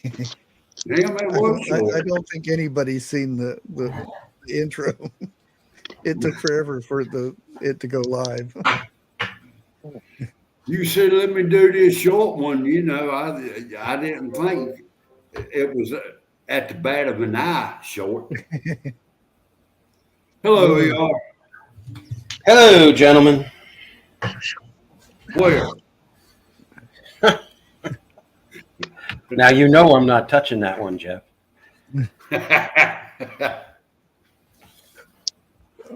Damn, that was I short. don't think anybody's seen the intro. It took forever for it to go live. You said, let me do this short one. You know, I didn't think it was at the bat of an eye short. Hello, Uh, y'all. Hello, gentlemen. Where? Now you know I'm not touching that one, Jeff.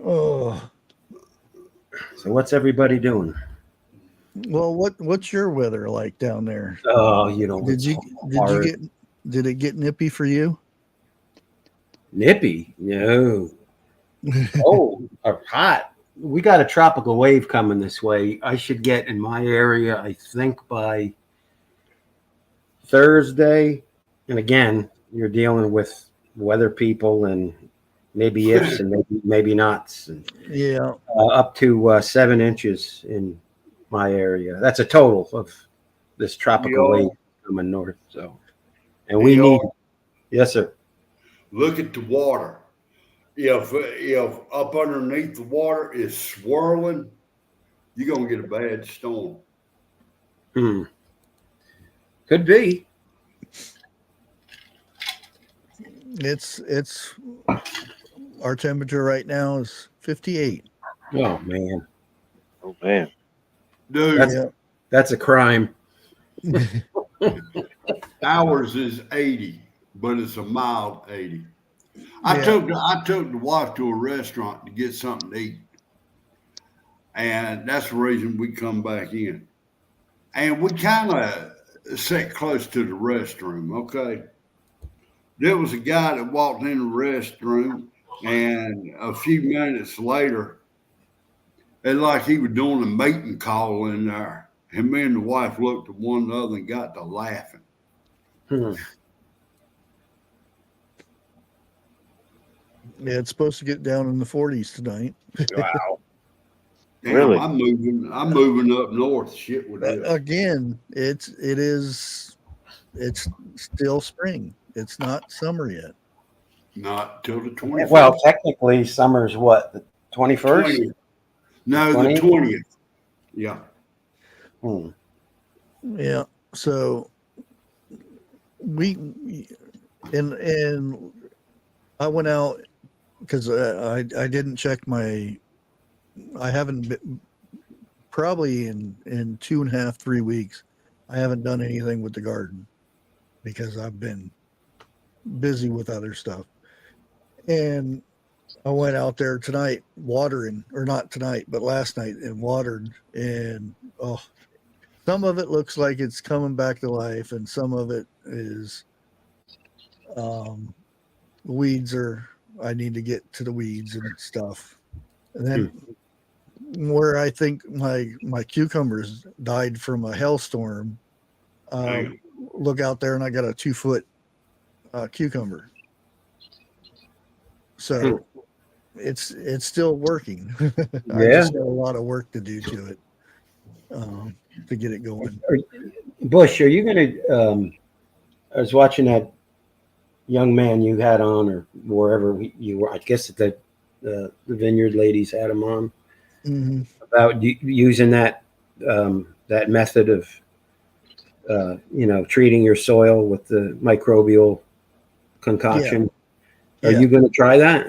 oh, So what's everybody doing? well, what's your weather like down there? Oh, you know, Did it's you hard. did it get nippy for you? Nippy? No. Oh, or hot. We got a tropical wave coming this way. I should get in my area, I think, by Thursday. And again, you're dealing with weather people and maybe ifs and maybe nots. And, Yeah. up to 7 inches in my area. That's a total of this tropical wave coming north. So, and we need, yes, sir. Look at the water. If up underneath the water is swirling, you're gonna get a bad storm. Could be. It's our temperature right now is 58. Oh man. Oh man, Dude, That's a crime. ours is 80, but it's a mild 80. I took the wife to a restaurant to get something to eat, and that's the reason we come back in. And we kind of sat close to the restroom. Okay, there was a guy that walked in the restroom, and a few minutes later, it's like he was doing a mating call in there. And me and the wife looked at one another and got to laughing. Yeah, it's supposed to get down in the 40s tonight. Wow. Damn, Really? I'm moving up north. Shit with it. Again, it's still spring. It's not summer yet. Not till the 21st. Well, technically, summer's what, the 21st? 20th. No, the 20th? 20th. Yeah. Yeah. So we and I went out because I didn't check I haven't been, probably in 2.5, 3 weeks. I haven't done anything with the garden because I've been busy with other stuff. And I went out there tonight watering, or not tonight, but last night, and watered. And some of it looks like it's coming back to life, and some of it is weeds I need to get to the weeds and stuff. And then where I think my cucumbers died from a hailstorm, look out there and I got a 2-foot cucumber. So it's still working. I just got a lot of work to do to it to get it going. Bush, are you going to, I was watching that young man you had on, or wherever you were, I guess the vineyard ladies had him on, about using that method of treating your soil with the microbial concoction. Are you going to try that?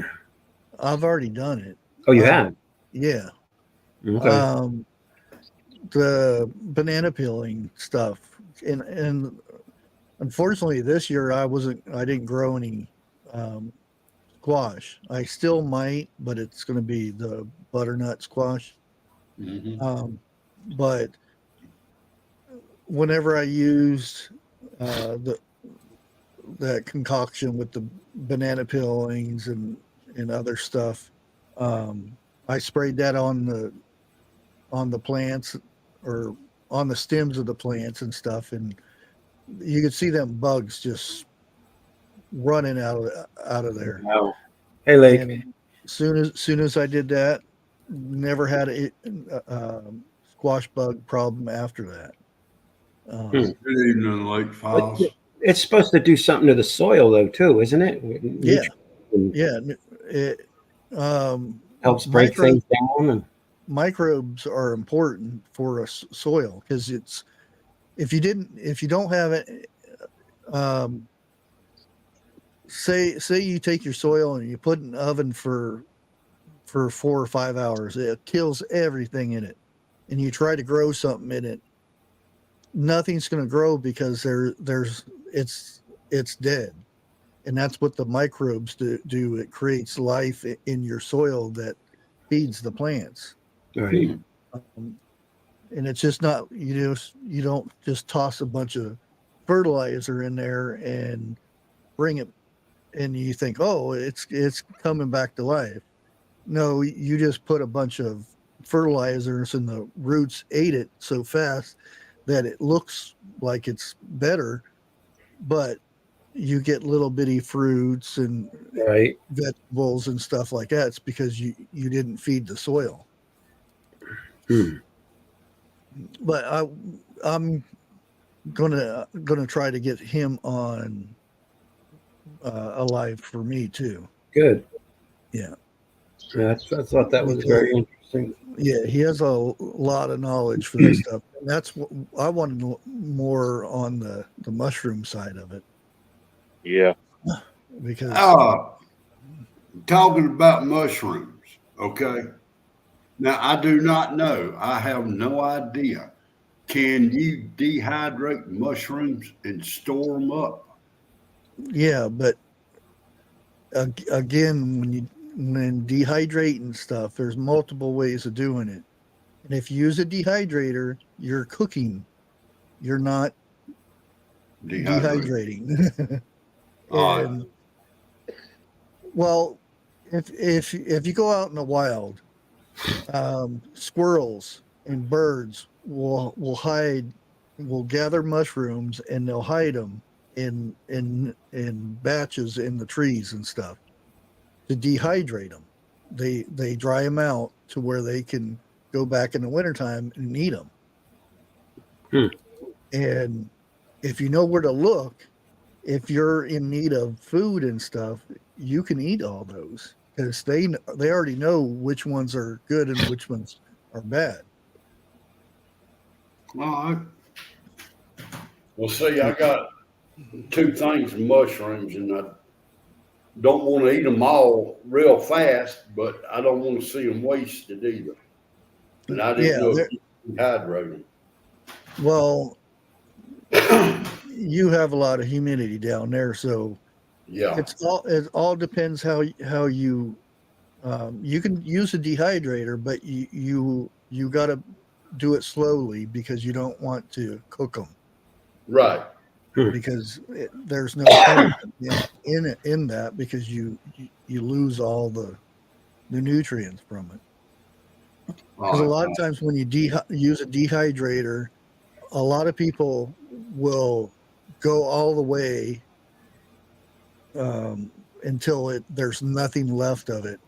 I've already done it. Oh, you have? Yeah. Okay. The banana peeling stuff, and unfortunately this year I didn't grow any squash. I still might, but it's going to be the butternut squash. But whenever I used that concoction with the banana peelings and other stuff, I sprayed that on the plants or on the stems of the plants and stuff, and you could see them bugs just running out of there. Wow. Hey, Lake. And soon as I did that, never had a squash bug problem after that. Good evening, Lake Files. It's supposed to do something to the soil, though, too, isn't it? Yeah. And Yeah. It helps break micro things down. And microbes are important for a soil because it's if you don't have it, um, say you take your soil and you put it in the oven for 4 or 5 hours, it kills everything in it, and you try to grow something in it, nothing's going to grow because it's dead. And that's what the microbes do. It creates life in your soil that feeds the plants. right. Um, and it's just not you don't just toss a bunch of fertilizer in there and bring it and you think, oh, it's coming back to life. No, you just put a bunch of fertilizers and the roots ate it so fast that it looks like it's better, but you get little bitty fruits and Right. vegetables and stuff like that. It's because you didn't feed the soil. But I'm gonna try to get him on alive for me too. Good. Yeah. I thought that was very interesting. Yeah, he has a lot of knowledge for this stuff. And that's what I wanted more on the mushroom side of it. Yeah. Because Talking about mushrooms, okay? Now, I do not know. I have no idea. Can you dehydrate mushrooms and store them up? yeah, but again, when dehydrating stuff, there's multiple ways of doing it. And if you use a dehydrator, you're cooking. You're not dehydrating. And well, if you go out in the wild, squirrels and birds will gather mushrooms and they'll hide them in batches in the trees and stuff to dehydrate them. They dry them out to where they can go back in the wintertime and eat them. And if you know where to look, if you're in need of food and stuff, you can eat all those because they already know which ones are good and which ones are bad. All right. Well, see, I got 2 things of mushrooms, and I don't want to eat them all real fast, but I don't want to see them wasted either. And I didn't know if you could dehydrate them. Well, you have a lot of humidity down there, so Yeah. it all depends how you you can use a dehydrator, but you got to do it slowly because you don't want to cook them. Right. Because there's no point in that because you lose all the nutrients from it. Because a lot of times when you use a dehydrator, a lot of people will go all the way until there's nothing left of it,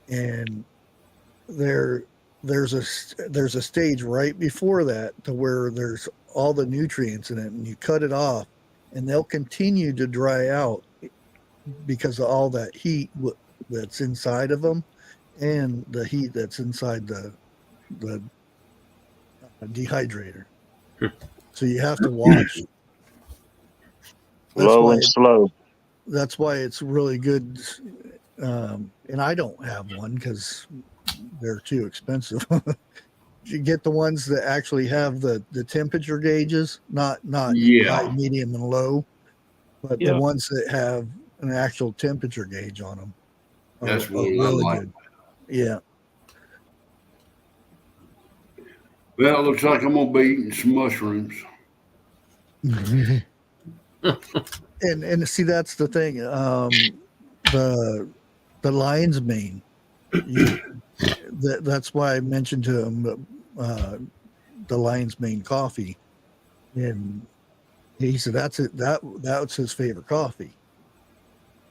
and there's a stage right before that to where there's all the nutrients in it, and you cut it off, and they'll continue to dry out because of all that heat that's inside of them, and the heat that's inside the dehydrator. So you have to watch. Low and slow. That's why it's really good. And I don't have one because they're too expensive. You get the ones that actually have the temperature gauges, not high, medium, and low, but the ones that have an actual temperature gauge on them. That's really good. Yeah. Well, it looks like I'm gonna be eating some mushrooms. And see, that's the thing. The lion's mane. That's why I mentioned to him the lion's mane coffee, and he said that's it. That's his favorite coffee.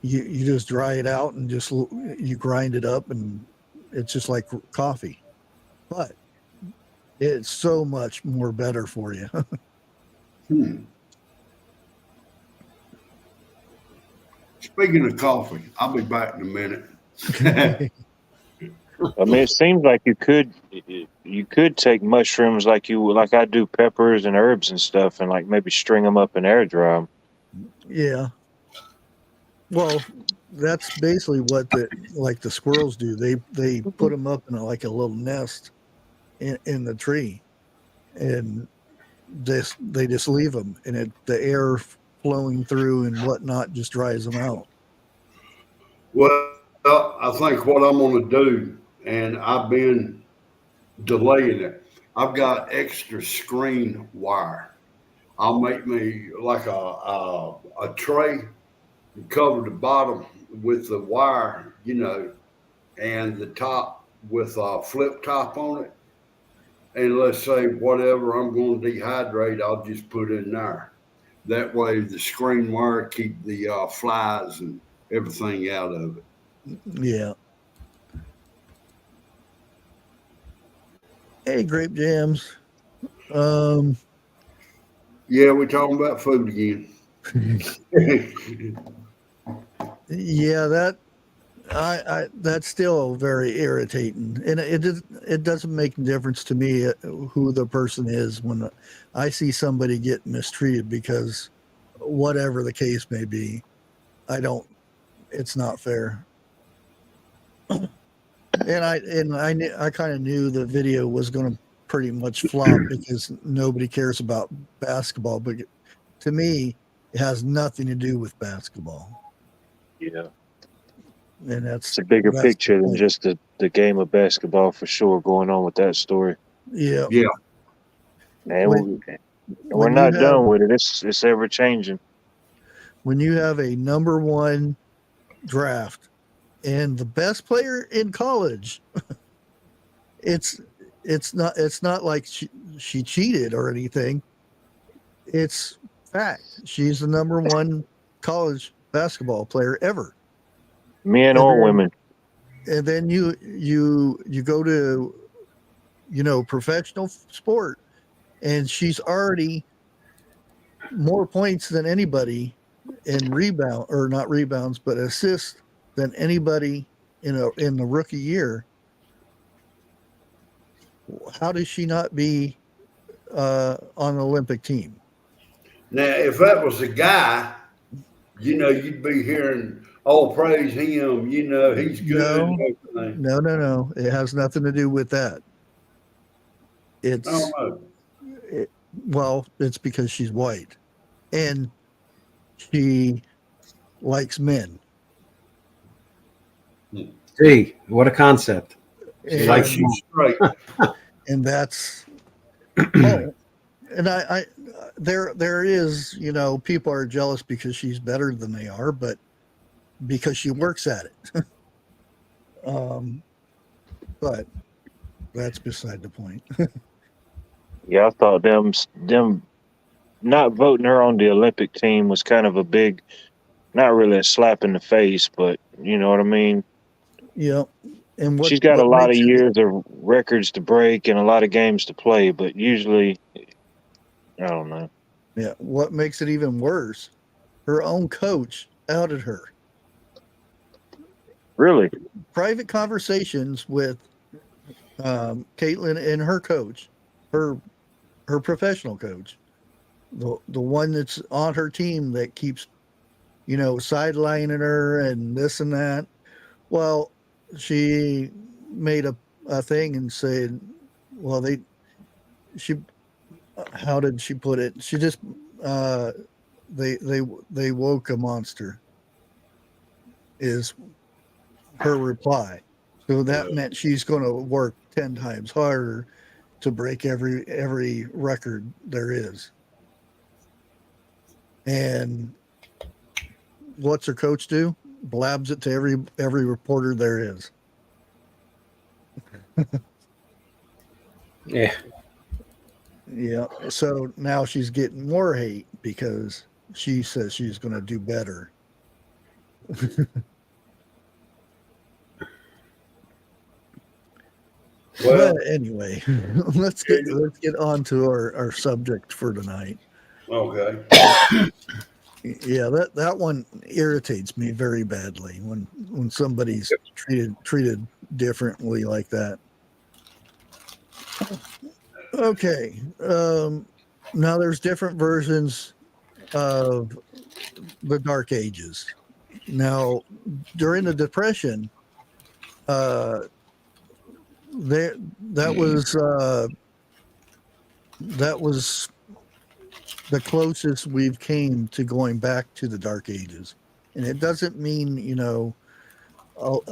You just dry it out and just you grind it up, and it's just like coffee, but it's so much more better for you. Speaking of coffee, I'll be back in a minute. I mean, it seems like you could take mushrooms like I do peppers and herbs and stuff, and like maybe string them up and air dry them. Yeah. Well, that's basically what the squirrels do. They put them up in like a little nest in the tree, and they just leave them, and the air flowing through and whatnot just dries them out. Well, I think what I'm going to do, and I've been delaying it, I've got extra screen wire. I'll make me like a tray and cover the bottom with the wire, and the top with a flip top on it. And let's say whatever I'm going to dehydrate, I'll just put in there. That way, the screen wire keep the flies and everything out of it. Yeah. Hey, grape jams. Yeah, we're talking about food again. Yeah, that's still very irritating, and it doesn't make a difference to me who the person is when I see somebody get mistreated because whatever the case may be. It's not fair. And I kind of knew the video was going to pretty much flop because nobody cares about basketball, but to me it has nothing to do with basketball. Yeah. And it's a bigger picture than just the game of basketball for sure going on with that story. Yeah. And we're not done with it. It's ever changing. When you have a number one draft and the best player in college, it's not like she cheated or anything. It's fact. She's the number one college basketball player ever. Men or women. And then you go to professional sport, and she's already more points than anybody in not rebounds, but assists than anybody in the rookie year. How does she not be on the Olympic team? Now, if that was a guy, you'd be hearing, "Oh, praise him!" He's good. No. It has nothing to do with that. It's because she's white, and she likes men. Gee, what a concept! She's straight, and that's. And there is, people are jealous because she's better than they are, but because she works at it. But that's beside the point. Yeah, I thought them not voting her on the Olympic team was kind of a big, not really a slap in the face, but you know what I mean? Yeah. And she's got a lot of years of records to break and a lot of games to play, but usually, I don't know. Yeah. What makes it even worse? Her own coach outed her. Really? Private conversations with Caitlin and her coach, her professional coach, the one that's on her team that keeps, sidelining her and this and that. Well, she made a thing and said, well, how did she put it? She just, they woke a monster is her reply. So that meant she's going to work 10 times harder to break every record there is. And what's her coach do? Blabs it to every reporter there is. Yeah. Yeah. So now she's getting more hate because she says she's going to do better. Well, anyway, let's get on to our subject for tonight. Okay. Yeah, that one irritates me very badly when somebody's treated differently like that. Okay. Now there's different versions of the Dark Ages. Now, during the Depression, there that was the closest we've came to going back to the Dark Ages, and it doesn't mean a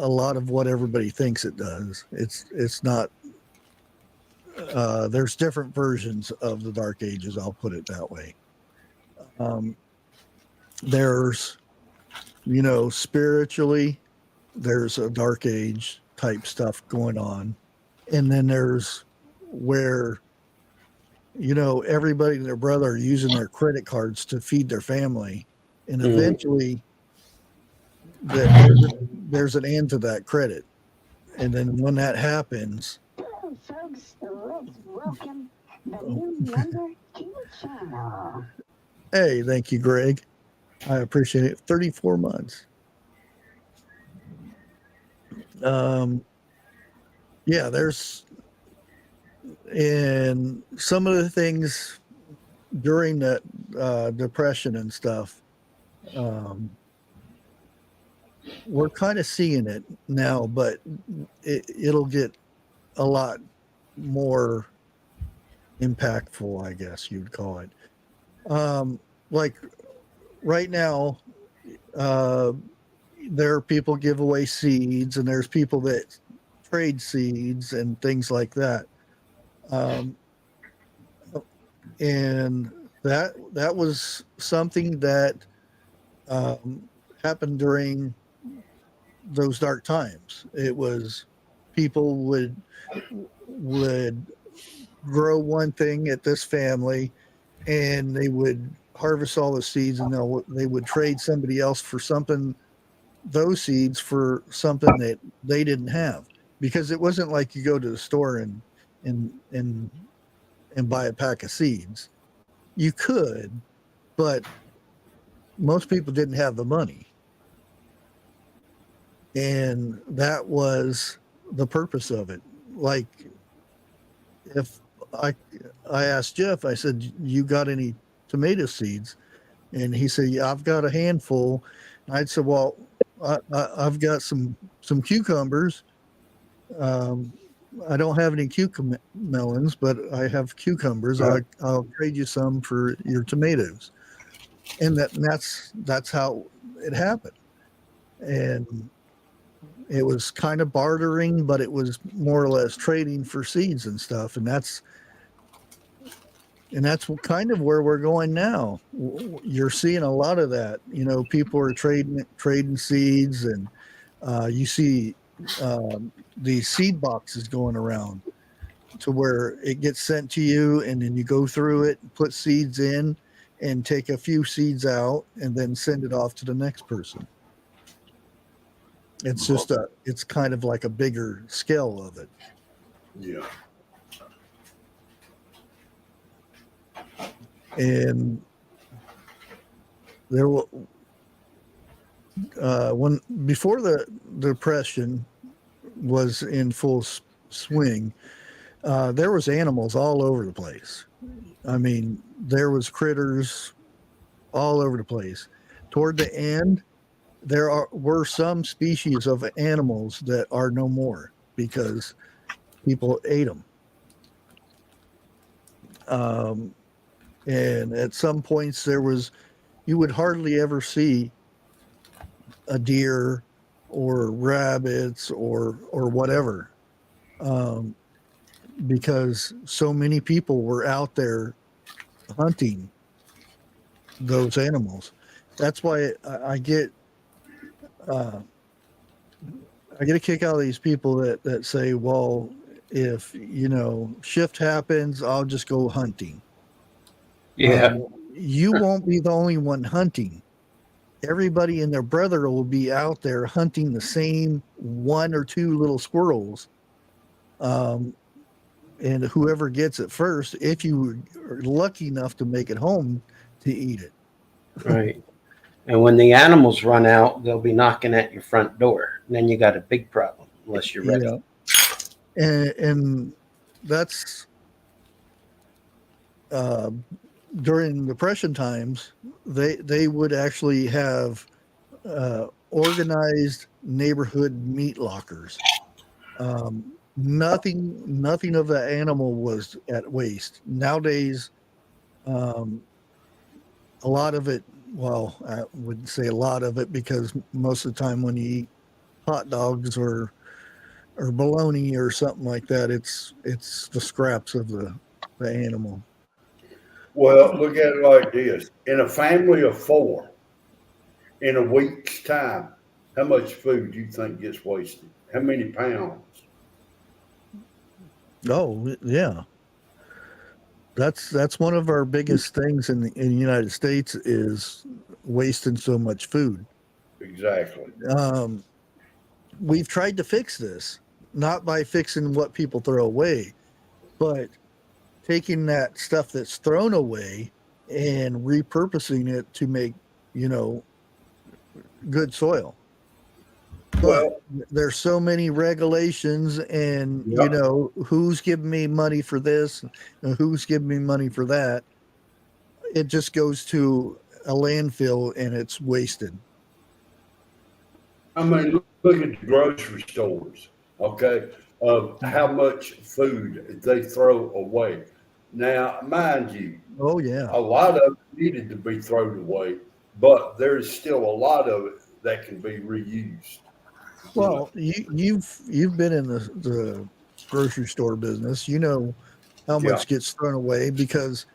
lot of what everybody thinks it does. It's not. There's different versions of the Dark Ages. I'll put it that way. There's, spiritually, there's a Dark Age type stuff going on, and then there's where everybody and their brother are using their credit cards to feed their family, and eventually there's an end to that credit, and then when that happens, folks, let's welcome the new member to the channel. hey, thank you, Greg. I appreciate it. 34 months. Yeah, there's and some of the things during that Depression and stuff, we're kind of seeing it now, but it'll get a lot more impactful, I guess you'd call it. Like right now, there are people give away seeds, and there's people that trade seeds and things like that. And that was something that happened during those dark times. It was people would grow one thing at this family, and they would harvest all the seeds, and they would trade somebody else for those seeds for something that they didn't have, because it wasn't like you go to the store and buy a pack of seeds. You could, but most people didn't have the money, and that was the purpose of it. Like, if I asked Jeff, I said, "You got any tomato seeds?" And he said, "Yeah, I've got a handful." And I'd said, "Well, I've got some cucumbers. I don't have any melons, but I have cucumbers. I'll trade you some for your tomatoes." And that's how it happened. And it was kind of bartering, but it was more or less trading for seeds and stuff. And that's kind of where we're going now. You're seeing a lot of that. People are trading seeds, and you see these seed boxes going around to where it gets sent to you, and then you go through it, put seeds in, and take a few seeds out, and then send it off to the next person. It's kind of like a bigger scale of it. Yeah. And there was before the Depression was in full swing, there was animals all over the place. I mean, there was critters all over the place. Toward the end, were some species of animals that are no more because people ate them. And at some points you would hardly ever see a deer or rabbits or whatever, because so many people were out there hunting those animals. That's why I get a kick out of these people that say, well, if shift happens, I'll just go hunting. Yeah. You won't be the only one hunting. Everybody and their brother will be out there hunting the same one or two little squirrels. And whoever gets it first, if you are lucky enough to make it home, to eat it. Right. And when the animals run out, they'll be knocking at your front door. And then you got a big problem unless you're ready. And that's during Depression times, they would actually have organized neighborhood meat lockers. Nothing of the animal was at waste. Nowadays, a lot of it, well, I wouldn't say a lot of it, because most of the time when you eat hot dogs or bologna or something like that, it's the scraps of the animal. Well, look at it like this. In a family of 4, in a week's time, how much food do you think gets wasted? How many pounds? Oh, yeah. That's one of our biggest things in the United States, is wasting so much food. Exactly. We've tried to fix this, not by fixing what people throw away, but taking that stuff that's thrown away and repurposing it to make, good soil. But there's so many regulations, and who's giving me money for this and who's giving me money for that. It just goes to a landfill and it's wasted. I mean, look at the grocery stores, okay, of how much food they throw away. Now, mind you, Oh yeah, a lot of it needed to be thrown away, but there's still a lot of it that can be reused. well, you've been in the grocery store business. You know how much gets thrown away, because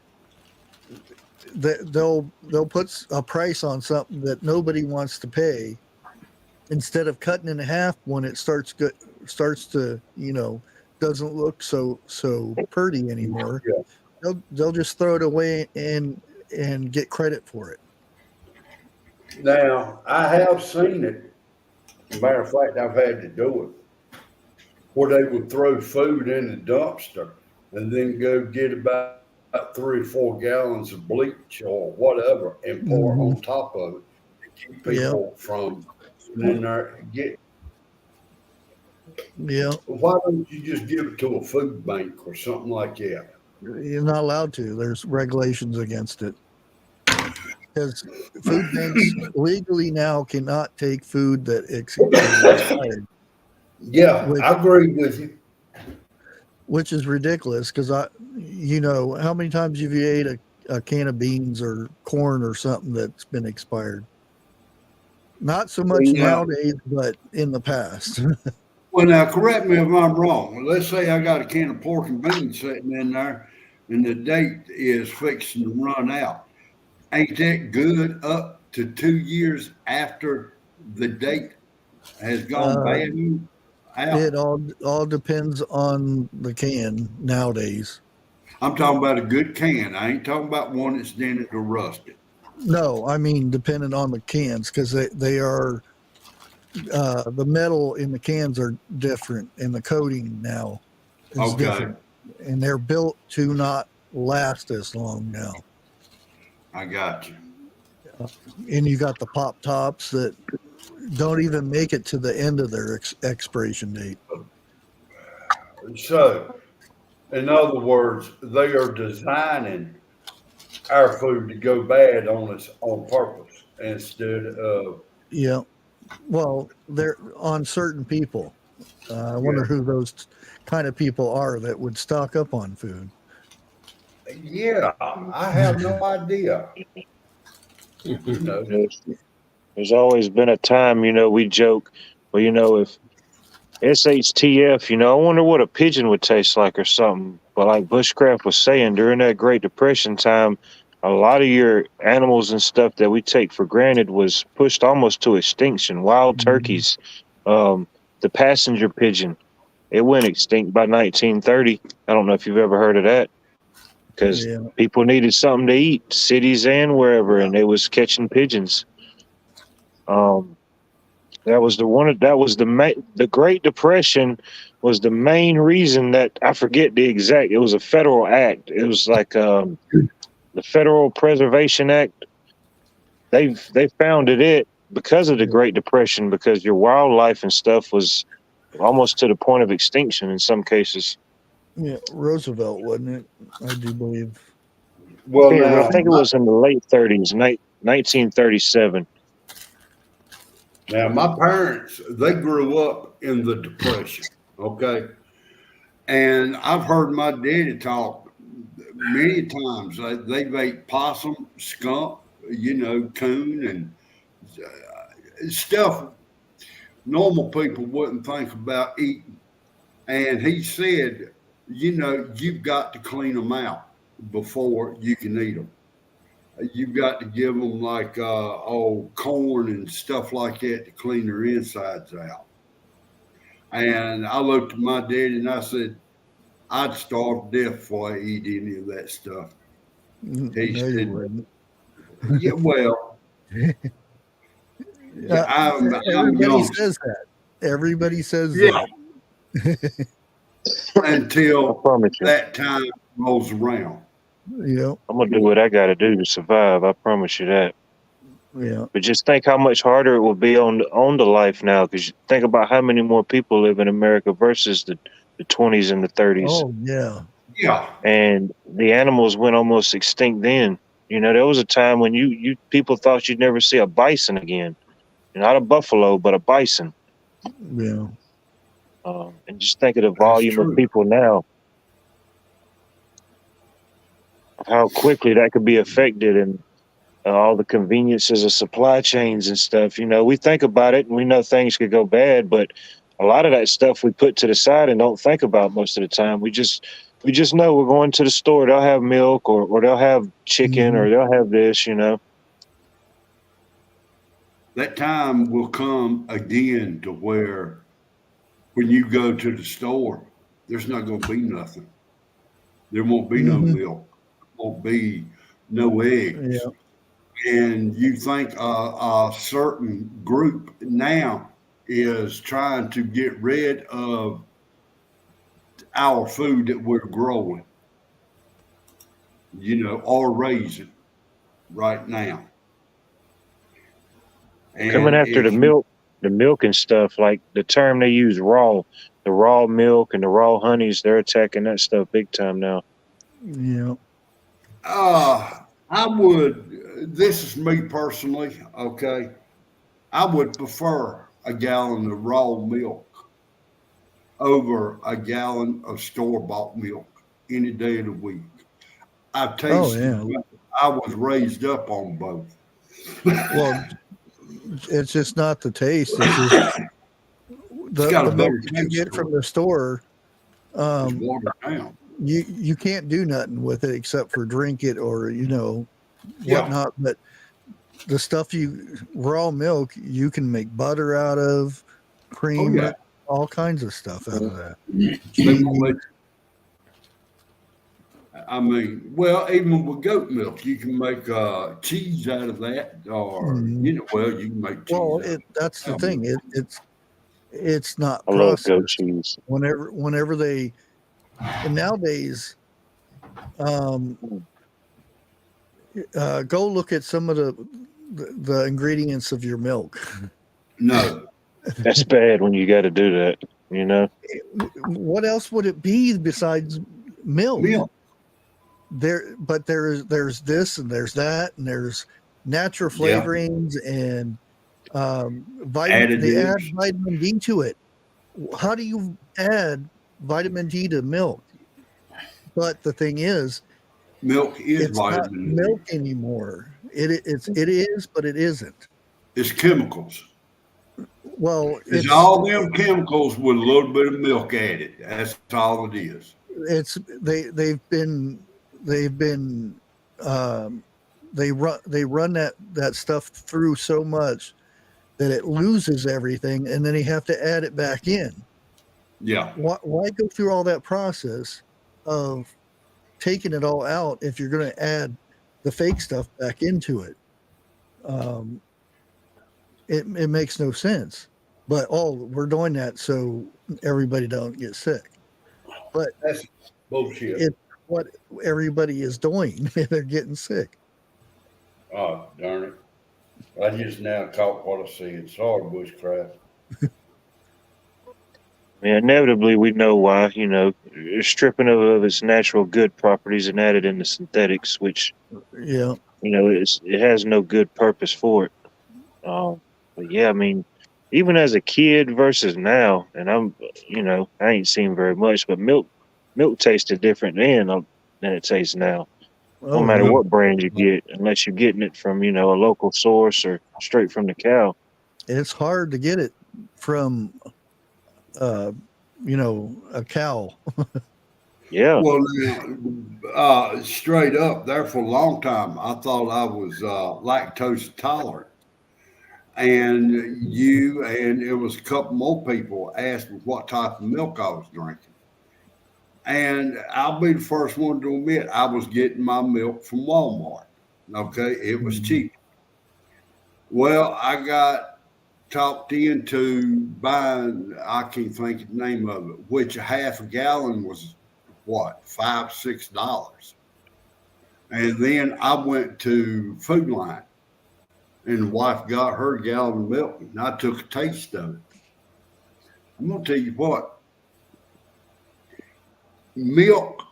they'll put a price on something that nobody wants to pay, instead of cutting in half when it starts to doesn't look so pretty anymore. They'll just throw it away and get credit for it. Now, I have seen it. Matter of fact, I've had to do it, where they would throw food in the dumpster and then go get about 3 or 4 gallons of bleach or whatever and pour on top of it to keep people from in there get. Yeah. Why don't you just give it to a food bank or something like that? You're not allowed to. There's regulations against it. Because food banks legally now cannot take food that expired. Yeah, I agree with you. Which is ridiculous, because how many times have you ate a can of beans or corn or something that's been expired? Not so much nowadays, but in the past. Well, now correct me if I'm wrong. Let's say I got a can of pork and beans sitting in there, and the date is fixing to run out. Ain't that good up to 2 years after the date has gone bad? It all depends on the can nowadays. I'm talking about a good can. I ain't talking about one that's dented or rusted. No, I mean depending on the cans, because they are the metal in the cans are different, and the coating now is different, and they're built to not last as long now. I got you. And you got the pop tops that don't even make it to the end of their expiration date. So, in other words, they are designing our food to go bad on us on purpose instead of. Yeah. Well, they're on certain people. I wonder who those kind of people are that would stock up on food. Yeah, I have no idea. There's always been a time, we joke, well, if SHTF, I wonder what a pigeon would taste like or something. But like Bushcraft was saying, during that Great Depression time, a lot of your animals and stuff that we take for granted was pushed almost to extinction. Wild turkeys, the passenger pigeon, it went extinct by 1930. I don't know if you've ever heard of that. Because people needed something to eat, cities and wherever, and they was catching pigeons. The Great Depression was the main reason that I forget the exact. It was a federal act. It was like the Federal Preservation Act. they founded it because of the Great Depression, because your wildlife and stuff was almost to the point of extinction in some cases. Yeah, Roosevelt, wasn't it? I do believe. Well, I now, think it was in the late 30s, 1937. my parents, they grew up in the Depression, okay? And I've heard my daddy talk many times. They've ate possum, skunk, coon, and stuff normal people wouldn't think about eating. And he said, you've got to clean them out before you can eat them. You've got to give them like corn and stuff like that to clean their insides out. And I looked at my daddy and I said, I'd starve to death before I eat any of that stuff. He No, you said, wouldn't. yeah, well, I'm Everybody young says that. Everybody says Yeah. that. I until promise you. that time rolls around. Yeah, I'm gonna do what I gotta do to survive. I promise you that. yeah. But just think how much harder it will be on the life now, because think about how many more people live in America versus the 20s and the 30s. Oh, yeah. Yeah. And the animals went almost extinct then. There was a time when you people thought you'd never see a bison again. Not a buffalo, but a bison. Yeah. And just think of the volume of true. people now, how quickly that could be affected, and all the conveniences of supply chains and stuff. We think about it and we know things could go bad, but a lot of that stuff we put to the side and don't think about most of the time. We just know we're going to the store, they'll have milk or they'll have chicken or they'll have this. That time will come again to where when you go to the store, there's not going to be nothing. There won't be no milk. There won't be no eggs. Yeah. And you think a certain group now is trying to get rid of our food that we're growing, or raising right now. And Coming after the milk and stuff, like the term they use, the raw milk and the raw honeys, they're attacking that stuff big time now. Yeah. I would, this is me personally, okay? I would prefer a gallon of raw milk over a gallon of store-bought milk any day of the week. I've tasted both. I was raised up on both. Well, it's just not the taste. It's just the milk that you get from the store. It's watered down. You can't do nothing with it except for drink it or whatnot. But the stuff raw milk, you can make butter out of, cream, all kinds of stuff out of that. Even with goat milk, you can make cheese out of that, or you can make cheese. Well, that's the thing. It's not I love processed. goat cheese. Whenever they, and nowadays, go look at some of the ingredients of your milk. No, that's bad when you got to do that. What else would it be besides milk? There's this and there's that and there's natural flavorings and they add vitamin D to it. How do you add vitamin D to milk? But the thing is, milk is vitamin D. Milk anymore. It is, but it isn't. It's chemicals. Well, it's all them chemicals with a little bit of milk added. That's all it is. They run that stuff through so much that it loses everything, and then you have to add it back in. Yeah. Why go through all that process of taking it all out if you're going to add the fake stuff back into it? It makes no sense. But we're doing that so everybody don't get sick. But that's bullshit. It's what everybody is doing. They're getting sick. Oh, darn it. I just now caught what I said. Sorry, Bushcraft. I mean, inevitably, we know why. Stripping of its natural good properties and added into synthetics, which Yeah. it has no good purpose for it. But yeah, I mean, even as a kid versus now, and I ain't seen very much, but milk tasted different than it tastes now. No Oh matter yeah. what brand you get, unless you're getting it from a local source or straight from the cow. It's hard to get it from uh a cow. Yeah, Well, now, straight up, there for a long time, I thought I was lactose tolerant. And it was a couple more people asked me what type of milk I was drinking. And I'll be the first one to admit I was getting my milk from Walmart. Okay. It was Mhm. cheap. Well, I got talked into buying, I can't think of the name of it, which a half a gallon was what, $5, $6. And then I went to Food Line and the wife got her gallon of milk and I took a taste of it. I'm going to tell you what, milk,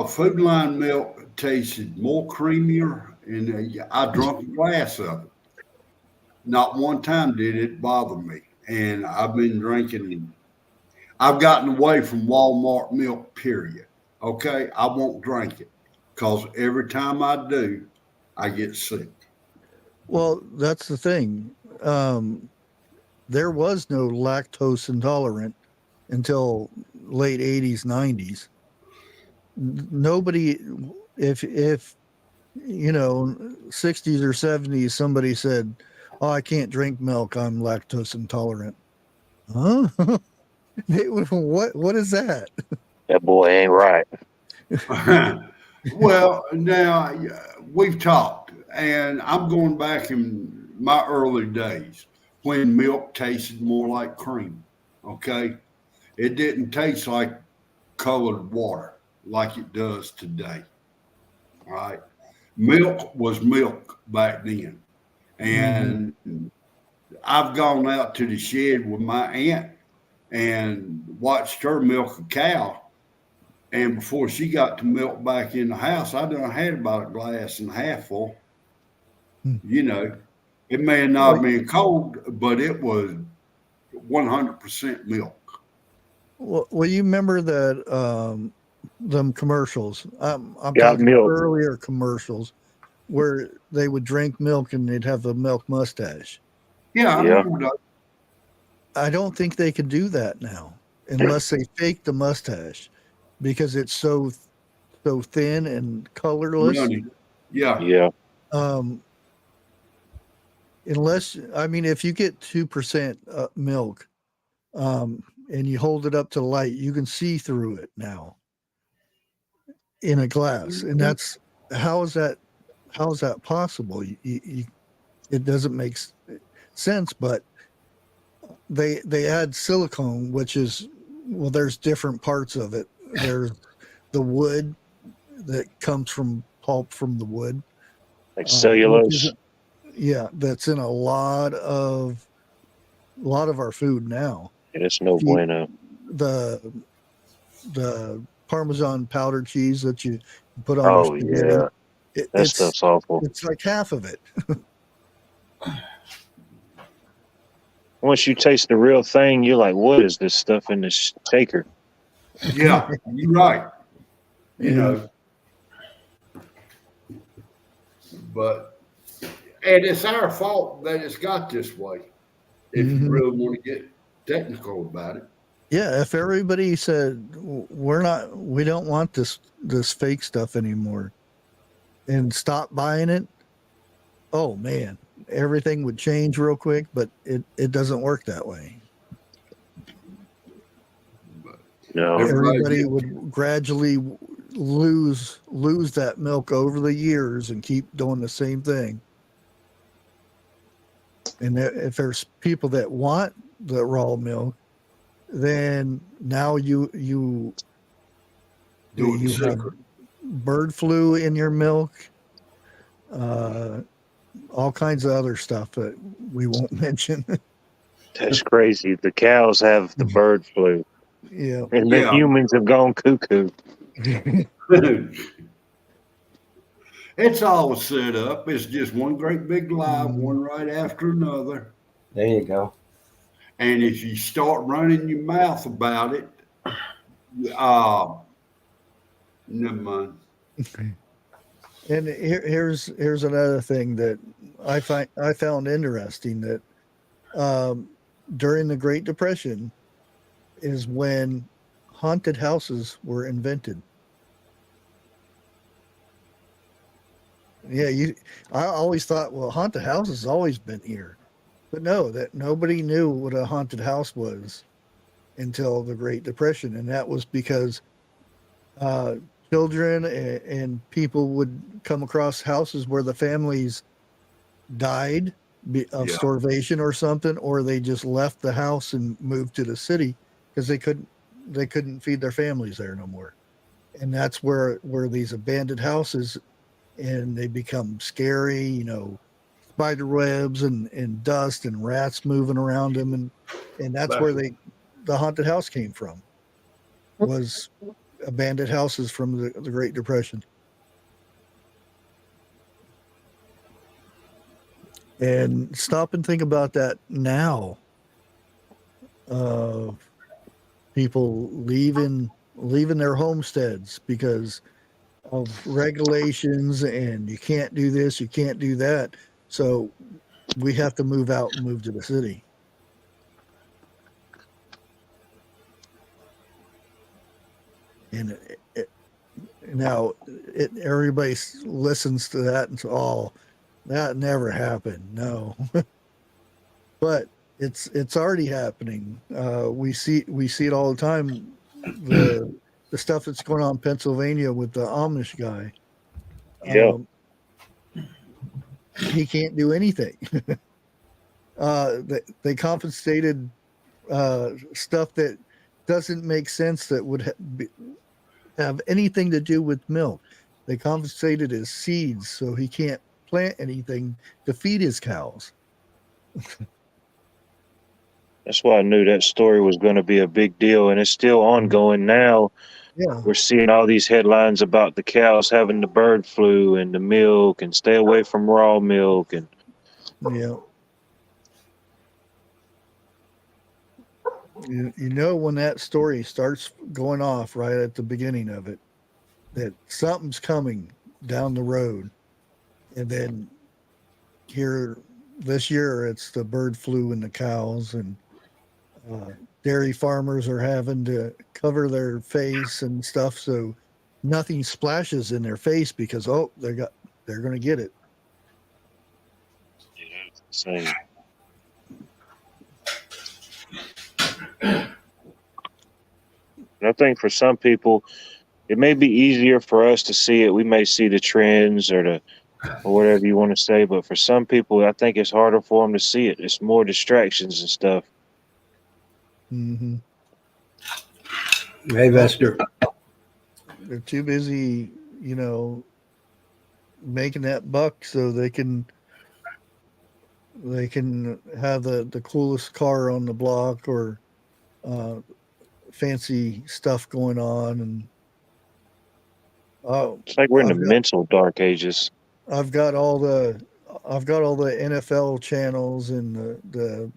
Food Line milk tasted more creamier, and I drank a glass of it. Not one time did it bother me, and I've been drinking. I've gotten away from Walmart milk. Period. Okay, I won't drink it because every time I do, I get sick. Well, that's the thing. There was no lactose intolerant until late 80s, 90s. Nobody, if 60s or 70s, somebody said, "Oh, I can't drink milk. I'm lactose intolerant." Huh? What is that? that boy ain't right. Well, now we've talked, and I'm going back in my early days when milk tasted more like cream. Okay, it didn't taste like colored water like it does today. All right, milk was milk back then, Mhm. and I've gone out to the shed with my aunt and watched her milk a cow. And before she got to milk back in the house, I done had about a glass and a half full. Hmm. You know, it may have not Well, been cold, but it was 100% milk. well, you remember that them commercials? I'm Got talking milk. earlier commercials where they would drink milk and they'd have a milk mustache. Yeah, I Yeah, remember that. I don't think they can do that now unless they fake the mustache because it's so thin and colorless. Running. Yeah. yeah. Um, unless I mean, if you get 2% milk and you hold it up to light, you can see through it now in a glass, and that's how is that possible? It doesn't make sense, but they add silicone, which is well, there's different parts of it. There's the wood that comes from pulp from the wood, Like which is cellulose. yeah, that's in a lot of our food now. And it's no If you bueno. the the Parmesan powdered cheese that you put on your Oh spaghetti, yeah, it, that it's stuff's awful. it's like half of it. Once you taste the real thing, you're like, what is this stuff in this shaker? Yeah, you're right. You Yeah. know, but, and it's our fault that it's got this way. If you Mhm. really want to get technical about it. Yeah, if everybody said we don't want this fake stuff anymore and stop buying it, oh man, everything would change real quick, but it doesn't work that way. No, Everybody Everybody gets, would gradually lose that milk over the years and keep doing the same thing. And if there's people that want the raw milk, then now do it in you have secret. bird flu in your milk. Uh, all kinds of other stuff that we won't mention. That's crazy. The cows have the bird flu, Yeah. and the Yeah. humans have gone cuckoo. It's all set up. It's just one great big lie, Mm. one right after another. There you go. And if you start running your mouth about it, uh, never mind. And here's another thing that I found interesting, that during the Great Depression is when haunted houses were invented. Yeah, I always thought, well, haunted house has always been here, but no, that nobody knew what a haunted house was until the Great Depression, and that was because uh, children and people would come across houses where the families died of Yeah. starvation or something, or they just left the house and moved to the city because they couldn't feed their families there no more. And that's where these abandoned houses, and they become scary, spider webs and dust and rats moving around them, and that's where the haunted house came from, was abandoned houses from the Great Depression. And stop and think about that now. People leaving their homesteads because of regulations, and you can't do this, you can't do that. So we have to move out and move to the city. And now everybody listens to that and says, "Oh, that never happened." No, but it's already happening. We see it all the time. The stuff that's going on in Pennsylvania with the Amish guy. Yeah. He can't do anything. They confiscated stuff that doesn't make sense, that would have anything to do with milk. They confiscated his seeds, so he can't plant anything to feed his cows. That's why I knew that story was going to be a big deal, and it's still ongoing now. Yeah, We're seeing all these headlines about the cows having the bird flu and the milk, and stay away from raw milk. And yeah. When that story starts going off right at the beginning of it, that something's coming down the road, and then here this year it's the bird flu in the cows, and dairy farmers are having to cover their face and stuff so nothing splashes in their face, because they're going to get it. same. And I think for some people, it may be easier for us to see it. We may see the trends or whatever you want to say, but for some people, I think it's harder for them to see it. It's more distractions and stuff. Mm-hmm. Hey, Vester. They're too busy, making that buck so they can have the coolest car on the block, or fancy stuff going on. And It's like we're in the I've got mental dark ages. I've got all the NFL channels and the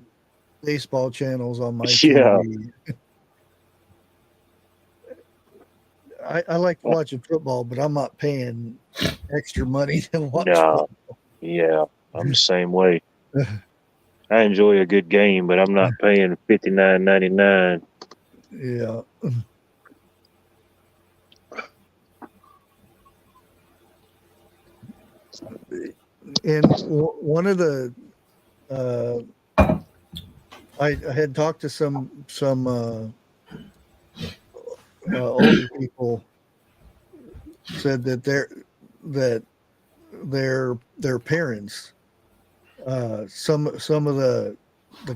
baseball channels on my Yeah. TV. I like watching football, but I'm not paying extra money to watch No. football. Yeah. I'm the same way. I enjoy a good game, but I'm not paying $59.99. Yeah. And one of the I had talked to some older people, said that their parents, some of the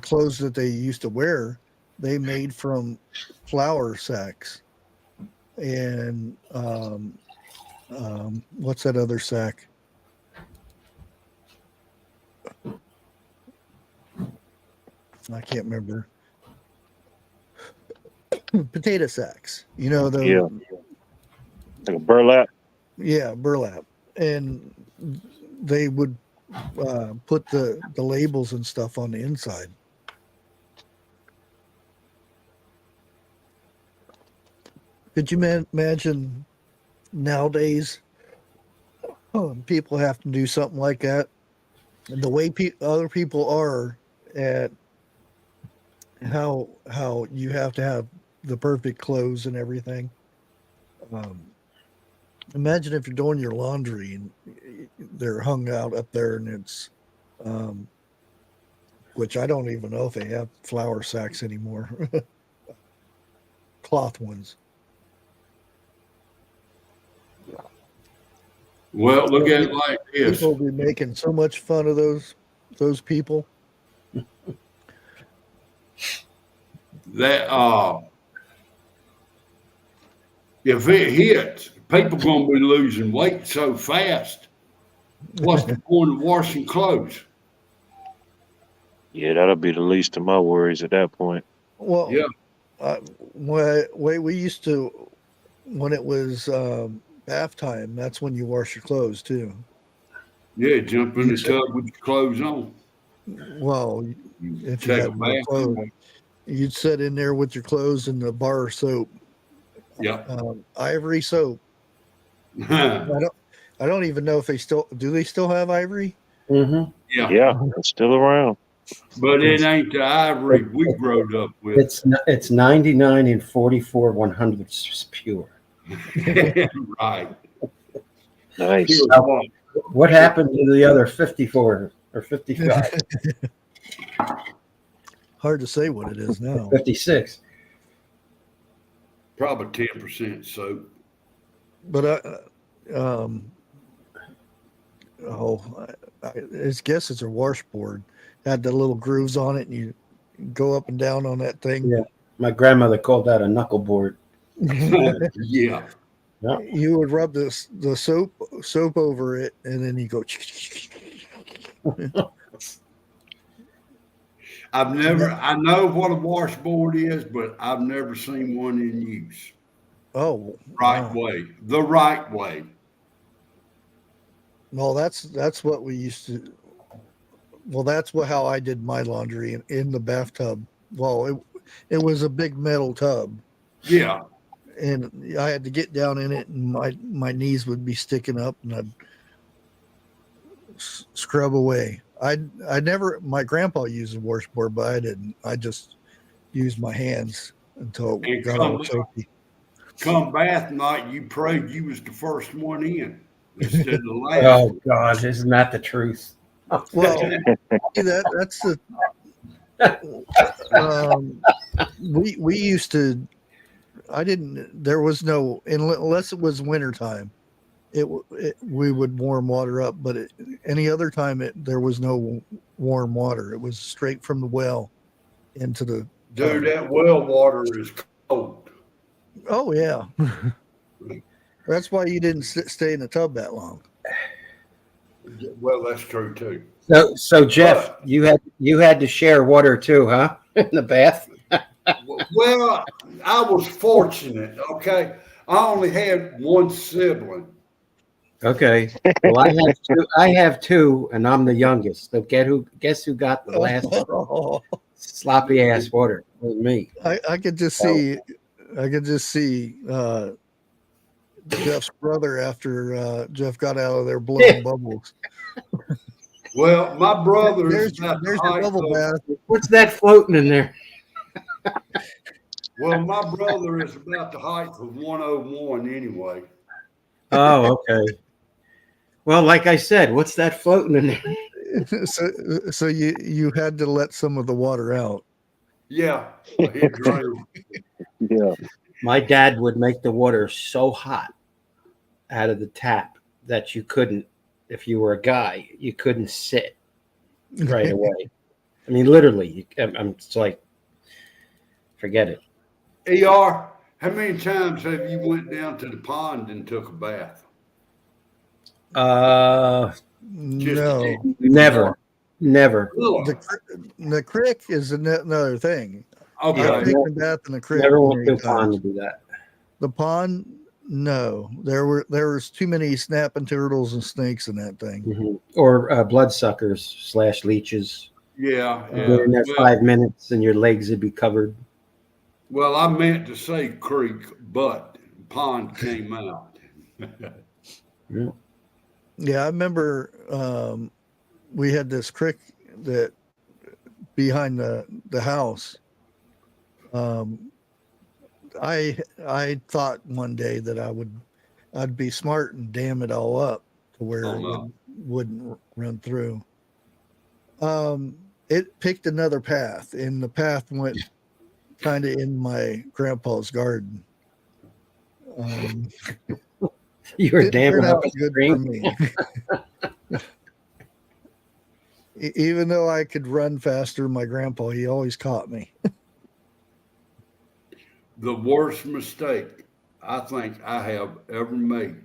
clothes that they used to wear, they made from flour sacks, and what's that other sack? I can't remember. Potato sacks. You know, Yeah. Like a burlap. yeah, burlap. And they would put the labels and stuff on the inside. Could you imagine nowadays people have to do something like that? And the way other people are at how you have to have the perfect clothes and everything. Imagine if you're doing your laundry and they're hung out up there and it's which I don't even know if they have flour sacks anymore. Cloth ones. Well, look at it like this. People will be making so much fun of those people. That if it hits, people gonna be losing weight so fast. What's the point of washing clothes? Yeah, that'll be the least of my worries at that point. Well, Yeah. we used to, when it was bath time, that's when you wash your clothes too. Yeah, jump in the tub with your clothes on. Well, if you Take a had no bath. clothes, you'd sit in there with your clothes and the bar of soap. Yeah. Ivory soap. I don't even know if they still have ivory. Mm-hmm. Yeah. It's still around. But it ain't the ivory we growed up with. It's 99 and 44 100ths pure. Right. Nice. What happened to the other 54 or 55? Hard to say what it is now. 56. Probably 10% soap. But I guess it's a washboard. Had the little grooves on it, and you go up and down on that thing. Yeah, my grandmother called that a knuckle board. Yeah. You would rub the soap over it, and then you go. I know what a washboard is, but I've never seen one in use. Oh, Right way. The right way. Well, that's what we used to. Well, that's how I did my laundry in the bathtub. Well, it was a big metal tub. Yeah. And I had to get down in it, and my knees would be sticking up, and I'd scrub away. My grandpa used a washboard, but I didn't. I just used my hands until it got all soapy. Come bath night, you prayed you was the first one in instead of the last. Oh God, isn't that the truth? Well, that's the. We used to. I didn't. There was no unless it was wintertime. We would warm water up, but any other time there was no warm water. It was straight from the well into the. Dude, that well water is cold. Oh yeah, that's why you didn't stay in the tub that long. Well, that's true too. So Jeff, you had to share water too, huh? In the bath. Well, I was fortunate. Okay, I only had one sibling. Okay. Well, I have two, and I'm the youngest. So guess who got the last sloppy ass water? It was me. I could just see. I could just see Jeff's brother after Jeff got out of there blowing bubbles. Well, my brother there's your bubble bath. What's that floating in there? Well, my brother is about the height of 101 anyway. Oh, okay. Well, like I said, what's that floating in there? So you had to let some of the water out. Yeah, it drained. Yeah. My dad would make the water so hot out of the tap that you couldn't, if you were a guy, you couldn't sit right away. I mean, literally, I'm just like, forget it. ER, how many times have you went down to the pond and took a bath? No. Never. Never. The creek is another thing. Okay. I've taken a bath in the creek. Never went to many a pond times. to do that. The pond, no. There was too many snapping turtles and snakes in that thing. Mm-hmm. Or bloodsuckers / leeches. Yeah. You're in there 5 minutes and your legs would be covered. Well, I meant to say creek, but pond came out. Yeah, I remember we had this creek that behind the house. I thought one day that I'd be smart and dam it all up to where it wouldn't run through. It picked another path, and the path went kind of in my grandpa's garden. You were damming up a good stream. for me. Even though I could run faster than my grandpa, he always caught me. The worst mistake I think I have ever made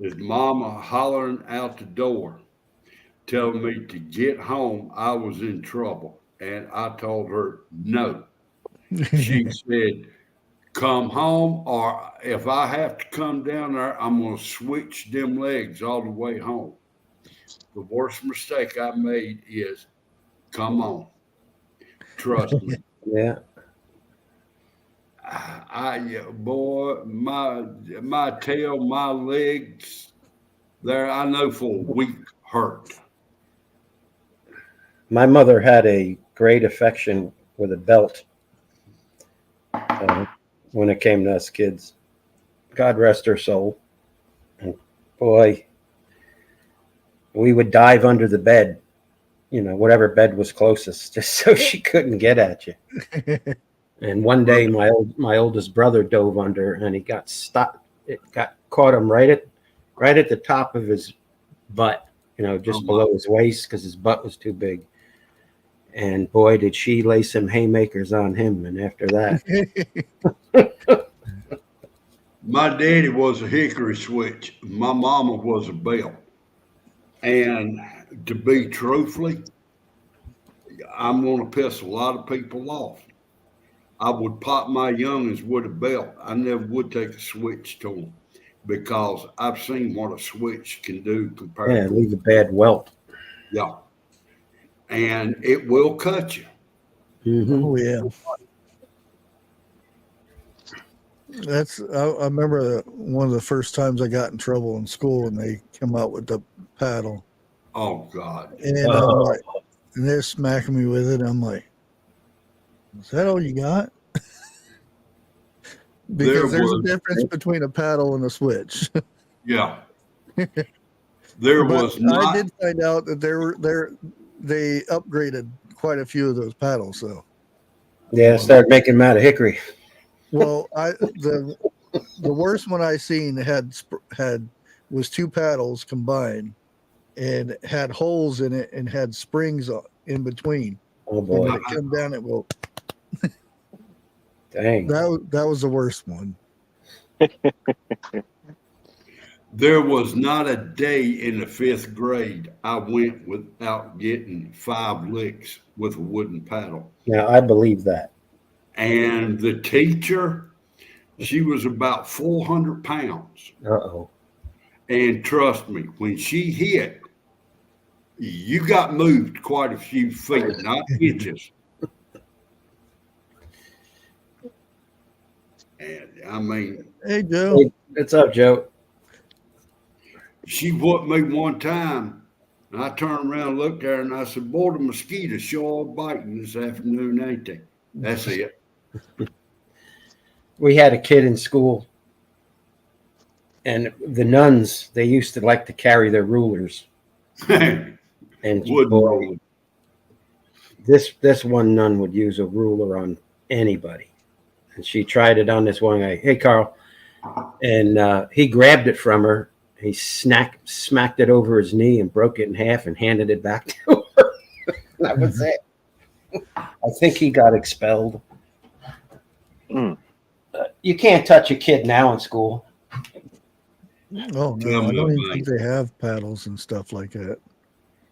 is Mama hollering out the door, telling me to get home. I was in trouble. And I told her no. She said, come home, or if I have to come down there, I'm going to switch them legs all the way home. The worst mistake I made is come on. Trust me. Yeah. Boy, my tail, my legs, there, I know for a week hurt. My mother had a great affection with a belt when it came to us kids. God rest her soul. And boy, we would dive under the bed, whatever bed was closest, just so she couldn't get at you. And one day, my oldest brother dove under, and he got stuck. It caught him right at the top of his butt, just below his waist, because his butt was too big. And boy, did she lay some haymakers on him. And after that, my daddy was a hickory switch. My mama was a belt. And to be truthfully, I'm going to piss a lot of people off. I would pop my youngins with a belt. I never would take a switch to them because I've seen what a switch can do compared to leave a bad welt. Yeah. And it will cut you. Mm-hmm. Oh yeah. I remember one of the first times I got in trouble in school, and they come out with the paddle. Oh God. And I'm like, and they're smacking me with it. I'm like, is that all you got? Because there's a difference between a paddle and a switch. Yeah. There was not. I did find out that they upgraded quite a few of those paddles, though. Yeah, started making them out of hickory. Well, the worst one I seen was two paddles combined, and had holes in it and had springs in between. Oh boy! When it come down, it will. Dang. That was the worst one. There was not a day in the 5th grade I went without getting 5 licks with a wooden paddle. Now, I believe that. And the teacher, she was about 400 pounds. Uh-oh. And trust me, when she hit, you got moved quite a few feet, not inches. And I mean, Hey, Joe. Hey, what's up, Joe? she whooped me one time, and I turned around and looked at her, and I said, boy, the mosquitoes sure are biting this afternoon, ain't they? That's it. We had a kid in school, and the nuns, they used to like to carry their rulers. And boy, this one nun would use a ruler on anybody. And she tried it on this one guy. Hey, Carl. And he grabbed it from her. He smacked it over his knee and broke it in half and handed it back to her. That was it. I think he got expelled. You can't touch a kid now in school. Oh no, I don't even think they have paddles and stuff like that.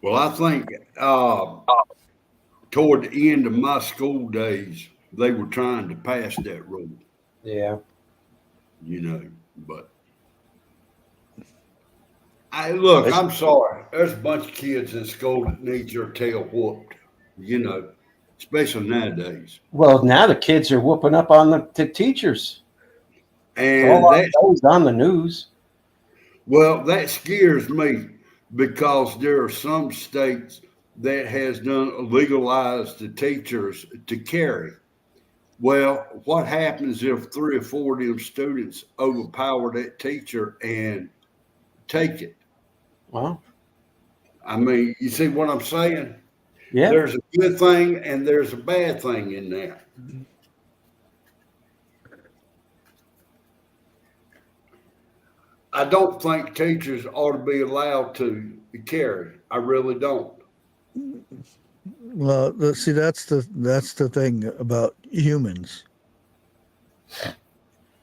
Well, I think toward the end of my school days, they were trying to pass that rule, Yeah. but look, It's- I'm sorry. There's a bunch of kids in school that need their tail whooped, especially nowadays. Well, now the kids are whooping up on the teachers. It's And always on the news. that scares me because there are some states that has done legalized the teachers to carry. Well, what happens if 3 or 4 of them students overpower that teacher and take it? Well, I mean, you see what I'm saying? yeah. There's a good thing and there's a bad thing in there. I don't think teachers ought to be allowed to carry. I really don't. Well, see, that's the thing about humans.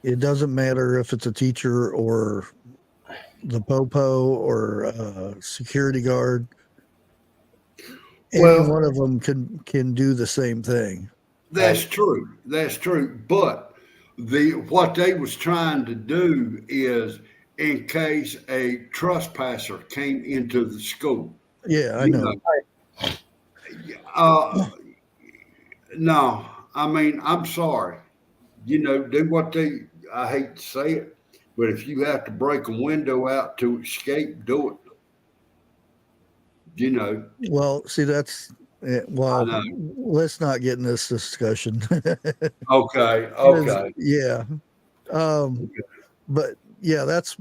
It doesn't matter if it's a teacher or the popo or a security guard. Any one of them can do the same thing. That's true. That's true. But what they was trying to do is, in case a trespasser came into the school. Yeah, I know. No, I mean, I'm sorry. Do what I hate to say it, but if you have to break a window out to escape, do it. Well, see, that's well. Let's not get in this discussion. Okay. Yeah. But yeah, that's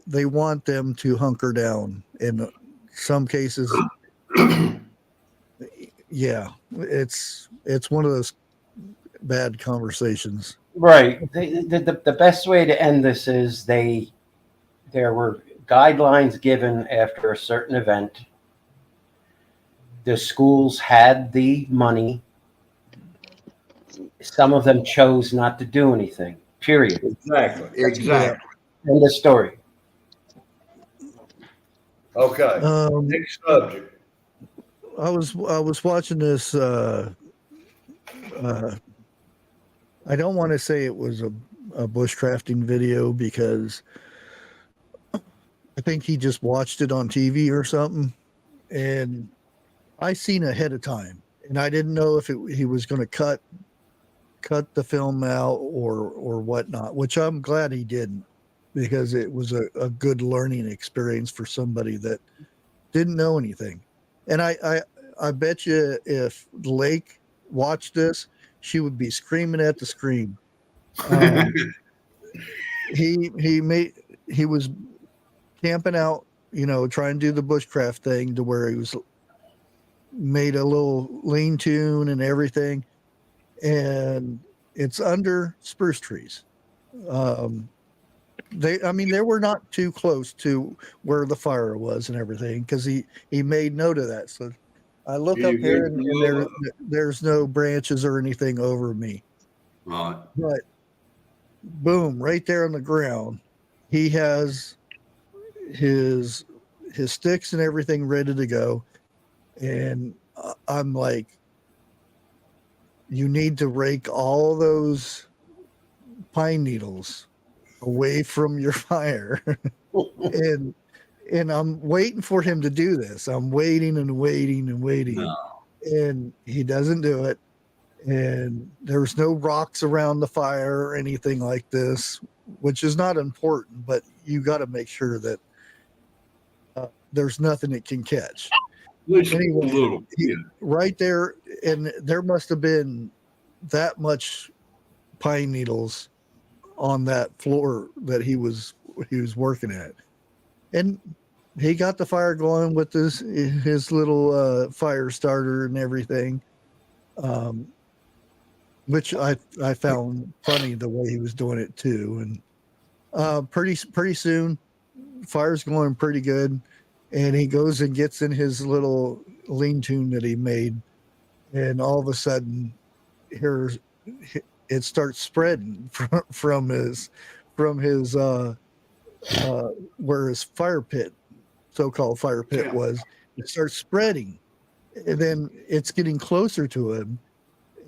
they want them to hunker down in some cases. Yeah, it's one of those bad conversations. Right. The best way to end this is there were guidelines given after a certain event. The schools had the money. Some of them chose not to do anything. Period. Exactly. End of story. Okay. Next subject. I was watching this. I don't want to say it was a bushcrafting video because I think he just watched it on TV or something, and I seen ahead of time, and I didn't know if he was going to cut the film out or whatnot, which I'm glad he didn't, because it was a good learning experience for somebody that didn't know anything. And I bet you if Lake watched this, she would be screaming at the screen. He was camping out, trying to do the bushcraft thing to where he was made a little lean-to and everything, and it's under spruce trees. They were not too close to where the fire was and everything, because he made note of that. So I look up here and there's no branches or anything over me. Right. But boom, right there on the ground, he has his sticks and everything ready to go. And I'm like, you need to rake all those pine needles away from your fire. and I'm waiting for him to do this. I'm waiting and waiting and waiting. No. And he doesn't do it. And there's no rocks around the fire or anything like this, which is not important, but you got to make sure that there's nothing it can catch. Anyway, right there, and there must have been that much pine needles on that floor that he was working at, and he got the fire going with his little fire starter and everything, which I found funny the way he was doing it too. And pretty soon, fire's going pretty good. And he goes and gets in his little lean-to that he made, and all of a sudden, it starts spreading from his where his fire pit, so-called fire pit, was, it starts spreading, and then it's getting closer to him.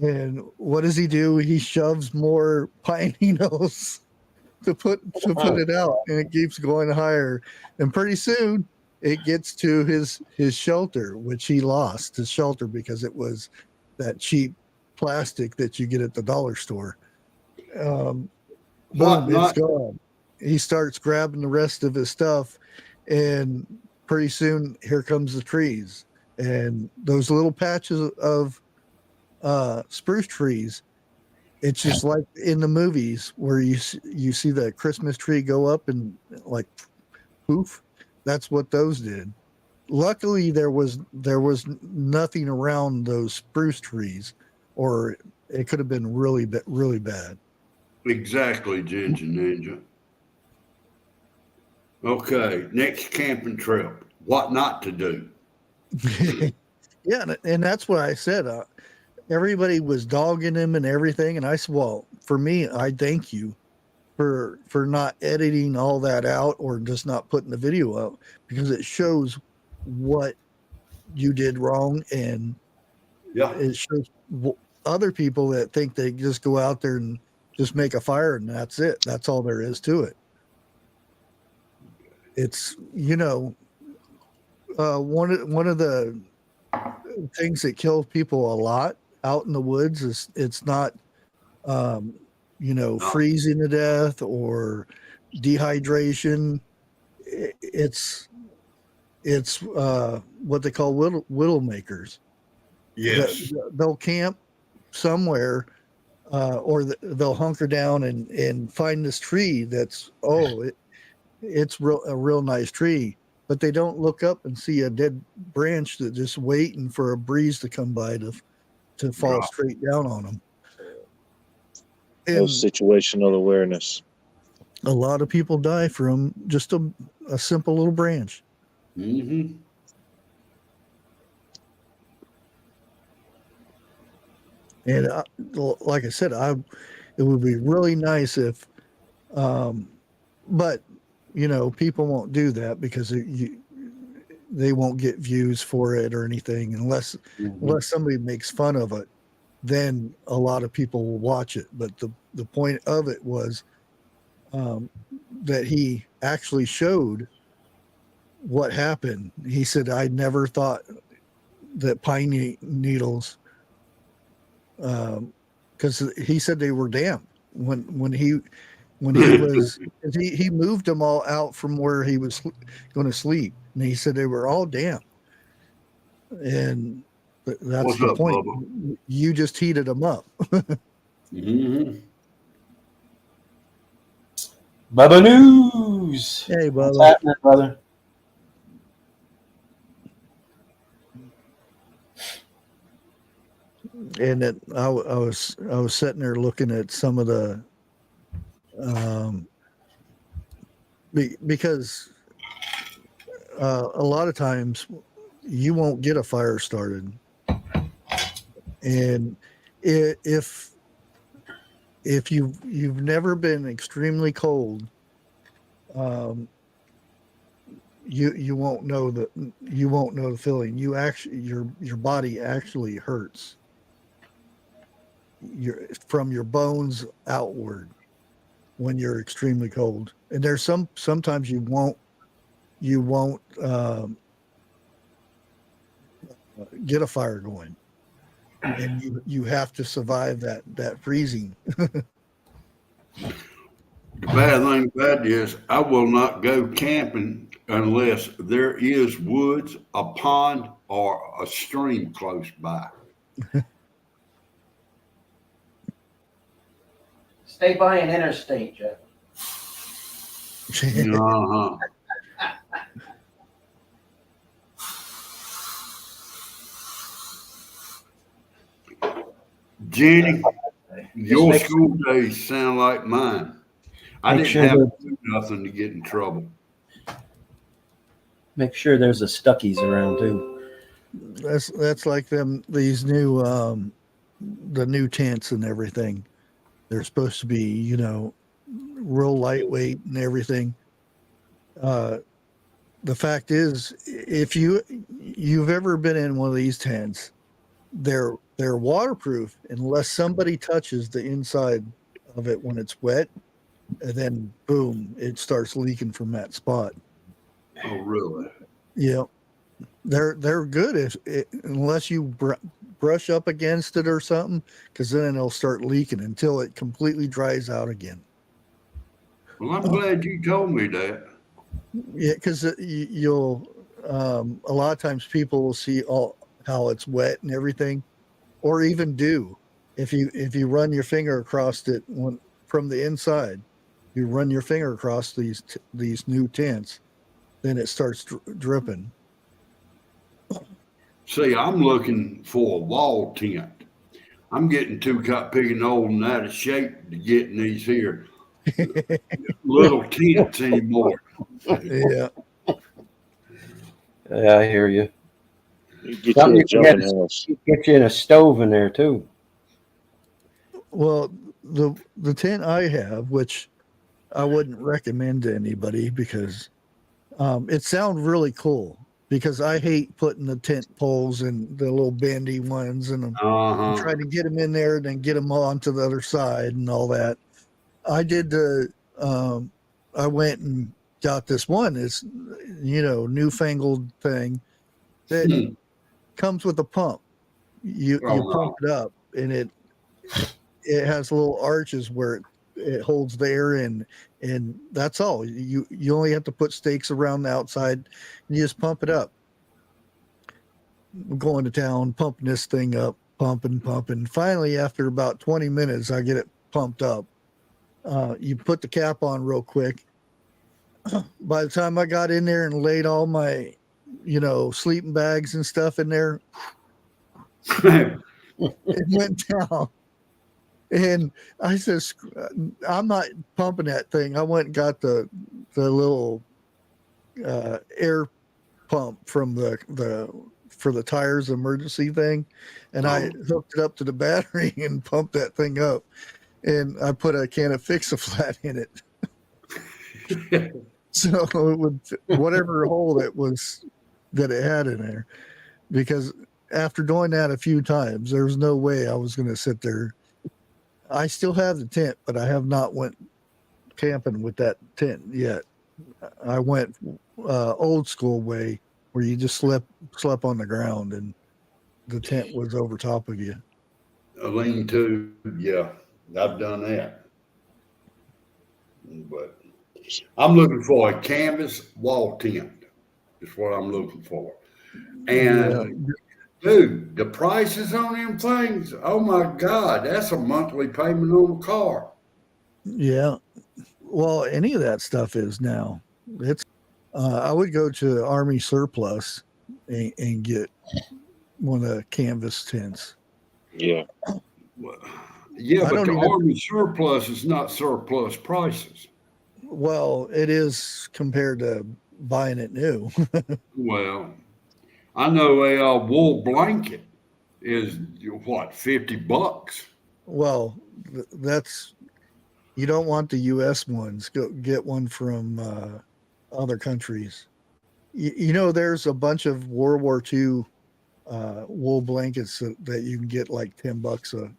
And what does he do? He shoves more pine needles to put it out, and it keeps going higher. And pretty soon, it gets to his shelter, which he lost his shelter because it was that cheap plastic that you get at the dollar store. Boom, it's gone. He starts grabbing the rest of his stuff, and pretty soon here comes the trees, and those little patches of spruce trees. It's just like in the movies where you see that Christmas tree go up and like poof. That's what those did. Luckily, there was nothing around those spruce trees, or it could have been really bad. Exactly, Ginger Ninja. Okay, next camping trip. What not to do? Yeah, and that's what I said. Everybody was dogging him and everything, and I said, "Well, for me, I thank you for not editing all that out or just not putting the video out, because it shows what you did wrong, and it shows other people that think they just go out there and just make a fire and that's it. That's all there is to it. It's one of the things that kills people a lot out in the woods is it's not freezing to death or dehydration. It's what they call whittle makers. Yes, they'll camp somewhere, or they'll hunker down and find this tree that's it's a real nice tree, but they don't look up and see a dead branch that's just waiting for a breeze to come by to fall straight down on them. No situational awareness. A lot of people die from just a simple little branch. Mm-hmm. And like I said, it would be really nice if, but people won't do that because they won't get views for it or anything unless somebody makes fun of it. Then a lot of people will watch it. But the point of it was that he actually showed what happened. He said, "I never thought that pine needles." Because he said they were damp when he was he moved them all out from where he was going to sleep, and he said they were all damp, and that's the point. Bubba? You just heated them up. Mm-hmm. Bubba News. Hey, Bubba. What's happening, brother? And I was sitting there looking at some of the because a lot of times you won't get a fire started, and if you've never been extremely cold, you won't know the feeling. You actually your body actually hurts. From your bones outward when you're extremely cold, and there's sometimes you won't get a fire going, and you have to survive that freezing. The bad thing about it is I will not go camping unless there is woods, a pond, or a stream close by. Stay by an interstate, Jeff. Uh-huh. Jenny, your school days sound like mine. I didn't have to do nothing to get in trouble. Make sure there's a Stuckies around too. That's like these new the new tents and everything. They're supposed to be, real lightweight and everything. The fact is, if you you've ever been in one of these tents, they're waterproof unless somebody touches the inside of it when it's wet, and then boom, it starts leaking from that spot. Oh, really? Yeah, they're good unless you brush up against it or something, because then it'll start leaking until it completely dries out again. Well, I'm glad you told me that. Yeah, because you'll a lot of times people will see how it's wet and everything, or even dew. If you run your finger across it from the inside, you run your finger across these new tents, then it starts dripping. See, I'm looking for a wall tent. I'm getting too cut picking old and out of shape to get in these here little tents anymore. Yeah. Yeah, I hear you. You get Something you a you can get, jumping house. get you in a stove in there too. Well, the tent I have, which I wouldn't recommend to anybody because it sounds really cool. Because I hate putting the tent poles and the little bendy ones and Uh-huh. trying to get them in there and then get them on to the other side and all that. I did I went and got this one. It's newfangled thing that comes with a pump. You Oh, pump it up and it has little arches where it holds the air in, and that's all. You only have to put stakes around the outside and you just pump it up. I'm going to town, pumping this thing up, pumping. Finally, after about 20 minutes, I get it pumped up. You put the cap on real quick. By the time I got in there and laid all my, sleeping bags and stuff in there, no. it went down. And I said, I'm not pumping that thing. I went and got the little air pump from for the tires emergency thing, and I hooked it up to the battery and pumped that thing up. And I put a can of Fix-A-Flat in it. So it would whatever hole it was that it had in there, because after doing that a few times, there was no way I was going to sit there. I still have the tent, but I have not went camping with that tent yet. I went old school way where you just slept on the ground and the tent was over top of you. A lean-to, yeah, I've done that. But I'm looking for a canvas wall tent. Is what I'm looking for. And dude, the prices on them things, oh my God, that's a monthly payment on a car. Yeah. Well, any of that stuff is now. It's I would go to Army Surplus and get one of the canvas tents. Yeah. Yeah, I but don't the even. Army surplus is not surplus prices. Well, it is compared to buying it new. Well, I know a wool blanket is what, $50. Well, that's you don't want the U.S. ones. Go get one from other countries. There's a bunch of World War II wool blankets that you can get like $10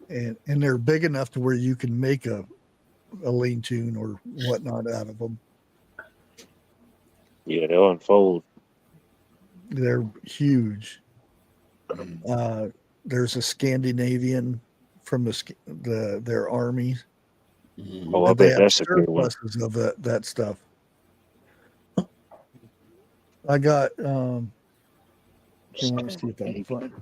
and they're big enough to where you can make a lean-to or whatnot out of them. Yeah, they'll unfold. They're huge. There's a Scandinavian from their army. Oh, I They bet have that's a good one. surpluses of that stuff. I got. Let me see if I can find it.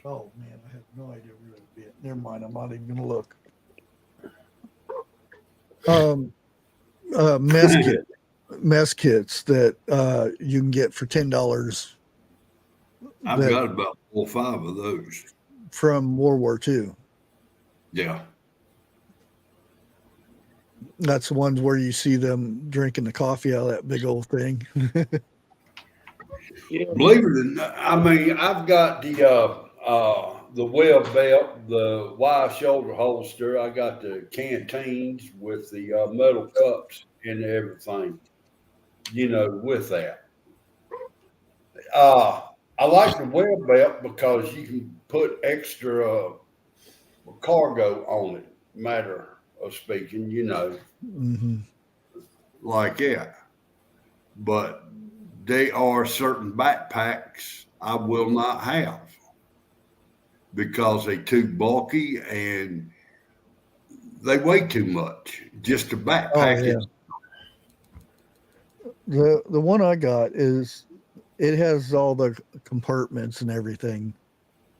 Oh man, I have no idea where it'd be. Never mind. I'm not even gonna look. Mess kits that you can get for $10. I've got about 4 or 5 of those. From World War II. Yeah. That's the ones where you see them drinking the coffee out of that big old thing. Yeah. Believe it or not, I mean, I've got the web belt, the wide shoulder holster. I got the canteens with the metal cups and everything, with that. I like the web belt because you can put extra cargo on it. Matter of speaking, Hmm. like that. But they are certain backpacks I will not have because they too bulky and they weigh too much. Just a Oh backpack yeah. is The one I got is it has all the compartments and everything,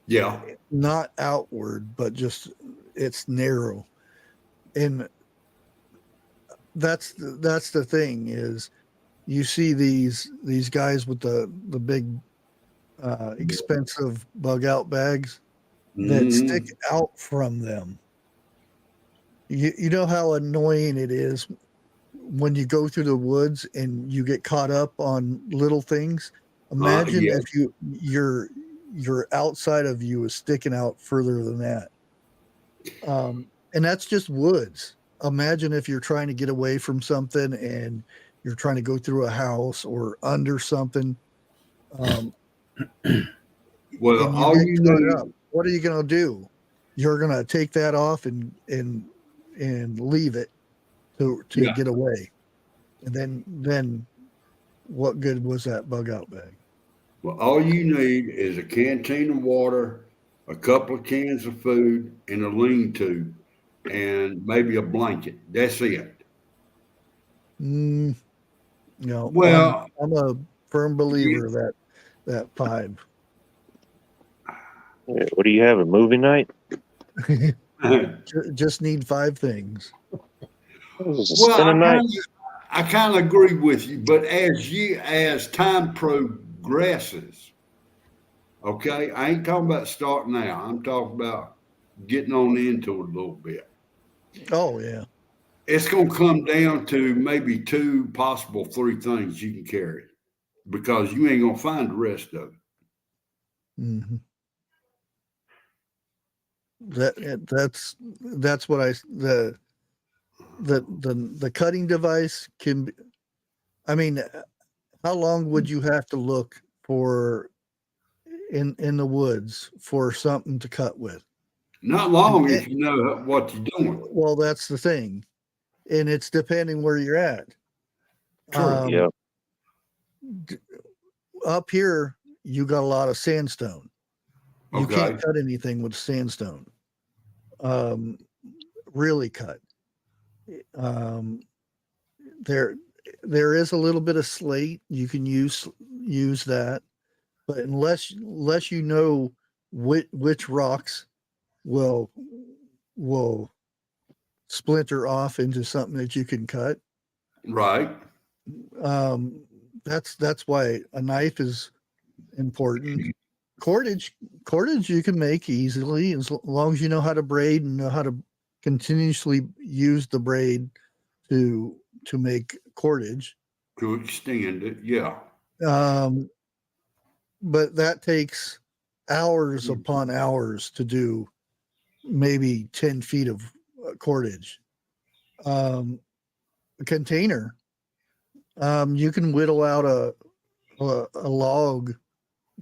yeah. not outward, but just it's narrow. And that's the thing is you see these guys with the big expensive bug out bags that stick Mhm. out from them. You know how annoying it is when you go through the woods and you get caught up on little things. Imagine Yeah. if your outside of you is sticking out further than that. And that's just woods. Imagine if you're trying to get away from something and you're trying to go through a house or under something, um, Well, and you all get you caught up. need, What are you going to do? You're going to take that off and leave it to yeah. get away. And then what good was that bug out bag? Well, all you need is a canteen of water, a couple of cans of food, and a lean-to, and maybe a blanket. That's it. Mm, no, Well, I'm a firm yeah. believer that five. Yeah, what do you have? A movie night? Just need five things. This is a Well, spin a night. I kind of agree with you, but as time progresses, okay, I ain't talking about starting now. I'm talking about getting on into it a little bit. Oh yeah. It's going to come down to maybe two, possible three things you can carry because you ain't going to find the rest of it. Hmm. That's what I the cutting device can be, I mean, how long would you have to look for in the woods for something to cut with? Not And, long if you know what you're doing. well, that's the thing, and it's depending where you're at. True. Yeah. Um, Up here, you got a lot of sandstone. You Okay. can't cut anything with sandstone. Um, really cut. Um, there there is a little bit of slate. You can use that, but unless you know which rocks will will splinter off into something that you can cut. Right. Um, that's why a knife is important. Cordage cordage you can make easily as long as you know how to braid and know how to continuously use the braid to make cordage. To extend it. Yeah. Um, but that takes hours upon hours to do maybe 10 feet of cordage. A container, you can whittle out a log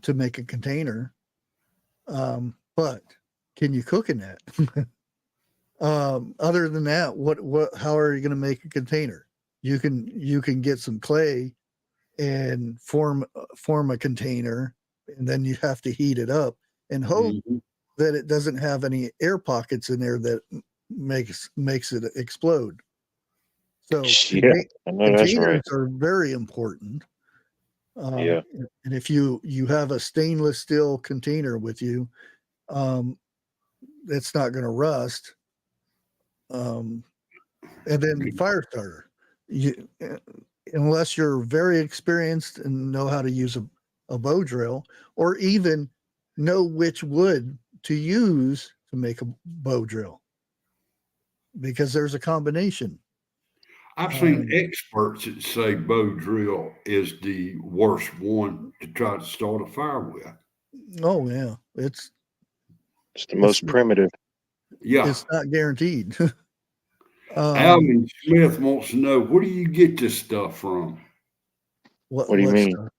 to make a container, but can you cook in that? Other than that, how are you going to make a container? You can get some clay and form a container, and then you have to heat it up and hope Mhm. that it doesn't have any air pockets in there that makes it explode. So Yeah. I know that's right. containers are very important. Yeah. And if you have a stainless steel container with you, um, it's not going to rust. Um, and then fire starter. You, unless you're very experienced and know how to use a bow drill, or even know which wood to use to make a bow drill, because there's a combination. I've seen Um, experts that say bow drill is the worst one to try to start a fire with. oh yeah, It's the it's most primitive. Yeah. it's not guaranteed. um, Alvin Smith wants to know where do you get this stuff from? what What do you what mean? stuff?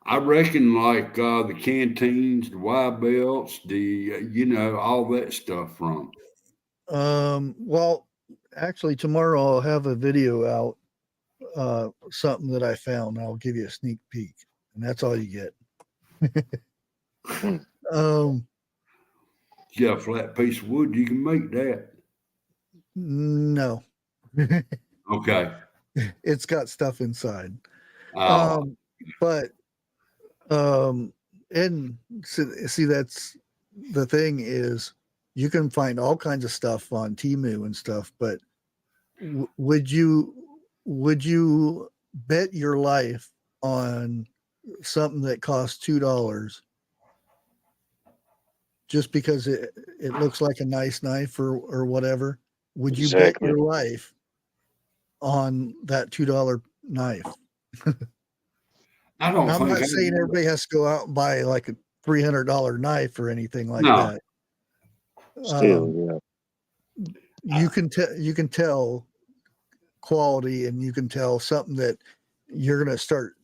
I reckon like the canteens, the wide belts, all that stuff from. Well, actually, tomorrow I'll have a video out, something that I found. I'll give you a sneak peek, and that's all you get. You got a flat piece of wood, you can make that. No, Okay. it's got stuff inside. Oh, But and see, that's the thing is you can find all kinds of stuff on Temu and stuff, but would you bet your life on something that costs $2 just because it looks like a nice knife or whatever? Would you bet Exactly. your life on that $2 knife? I don't And I'm think not saying everybody has to go out and buy like a $300 knife or anything like No. that. Still, You can tell quality, and you can tell something that you're going to start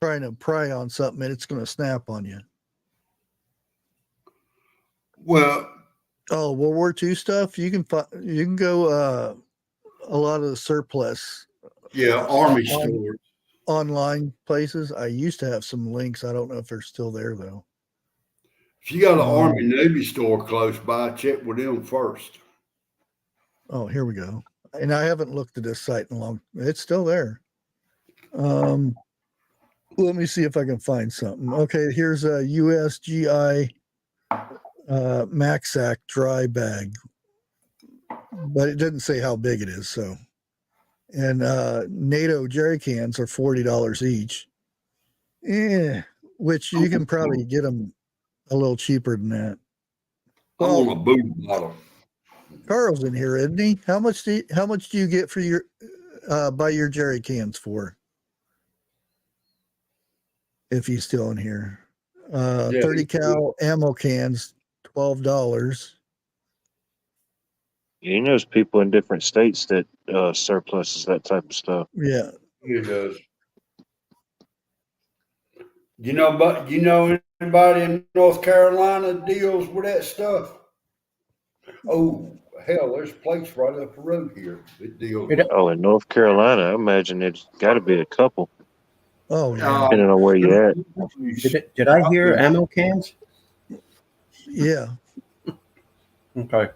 trying to pry on something and it's going to snap on you. Well, World War II stuff, you can go a lot of the surplus yeah, Army on- stores. online places. I used to have some links. I don't know if they're still there though. If you got an Army Navy store close by, check with them first. Oh, here we go. And I haven't looked at this site in a long. It's still there. Let me see if I can find something. Okay, here's a USGI Maxac dry bag, but it didn't say how big it is. So, and NATO jerry cans are $40 each. Which you can probably get them a little cheaper than that. I Well, want a booty bottle. Carl's in here, isn't he? How much do you get for your buy your jerry cans for? If he's still in here. 30 cal ammo cans, $12. You know, there's people in different states that surpluses that type of stuff. Yeah. It does. You know anybody in North Carolina deals with that stuff? Oh hell, there's a place right up the road here that deals. Oh, in North Carolina, I imagine it's got to be a couple, Oh yeah. depending on where you're at. Did I hear ammo cans? Yeah. Okay.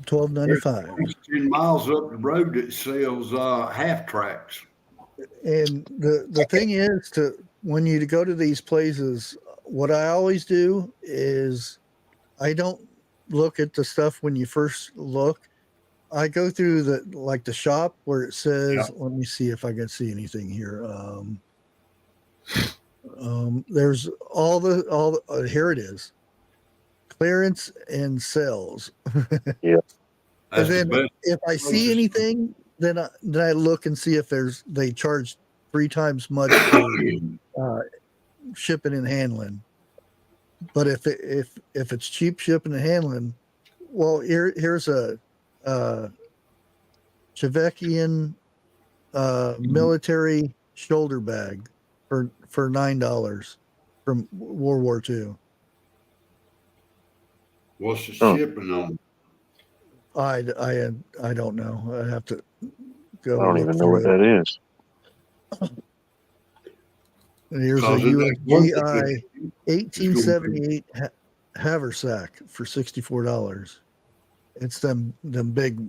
$12.95. 10 miles up the road that sells half tracks. And the thing is, when you go to these places, what I always do is I don't look at the stuff when you first look. I go through the shop where it says, let me see if I can see anything here. There's all the here it is. Clearance and sales. Yeah. That's And the then best if I see places. anything, then I look and see if they charge 3 times much for shipping and handling. But if it's cheap shipping and handling, well, here's a Chevekian military shoulder bag for $9 from World War II. What's the shipping on? I don't know. I have to go. I don't look even know through what it. that is. And here's a Cause USGI 1878 haversack for $64. It's them big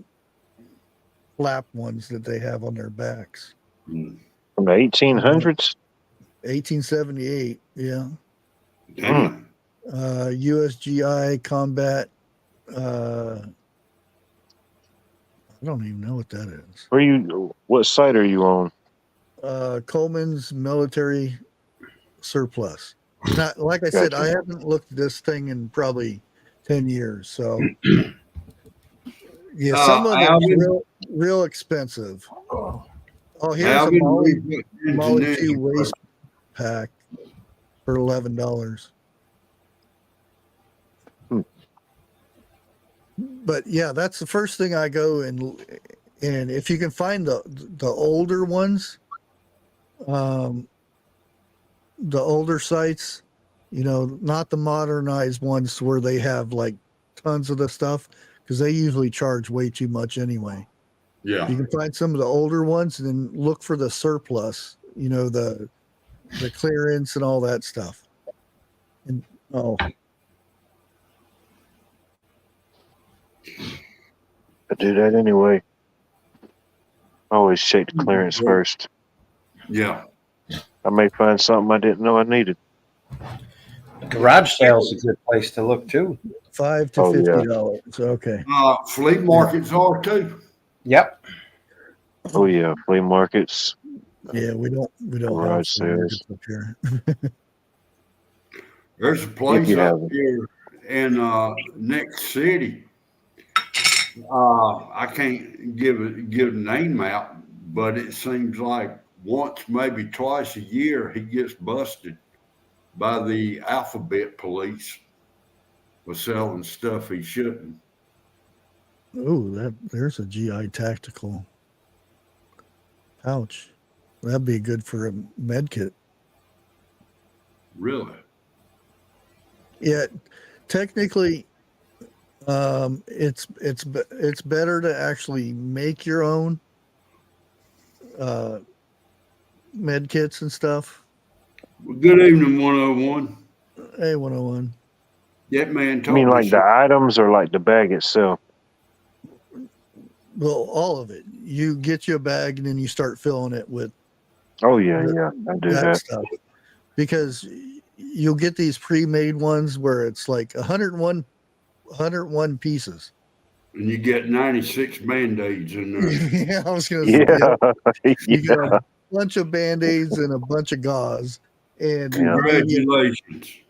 flap ones that they have on their backs. Mm. From the 1800s? 1878, yeah. Damn. USGI combat. I don't even know what that is. What site are you on? Coleman's military surplus. Not like I said, I haven't looked at this thing in probably 10 years. So yeah, some of it's real expensive. Oh, here's a Molly 2 waist pack for $11. But yeah, that's the first thing I go and if you can find the older ones, the older sites, you know, not the modernized ones where they have like tons of the stuff, because they usually charge way too much anyway. Yeah. You can find some of the older ones and then look for the surplus, you know, the clearance and all that stuff. And oh, I do that anyway. I always check the clearance first. Yeah. I may find something I didn't know I needed. Garage sale's a good place to look too. $5 to Oh, yeah. $50. Okay. Flea markets are too. Yep. Oh yeah, flea markets. Yeah, we don't have Garage flea markets sales. up here. There's a place you up have it. here in next city. I can't give the name out, but it seems like once, maybe twice a year, he gets busted by the alphabet police for selling stuff he shouldn't. Oh, there's a GI tactical pouch. That'd be good for a med kit. Really? Yeah, technically, it's better to actually make your own med kits and stuff. Well, good evening, 101. Hey, 101. That man You told mean me like the items or like the bag itself? Well, all of it. You get you a bag and then you start filling it with Oh yeah, I do that. stuff, because you'll get these pre-made ones where it's like 101 pieces. and you get 96 band-aids in there. Yeah, I was gonna say Yeah, you get yeah. a bunch of band-aids and a bunch of gauze and Yeah. maybe Congratulations.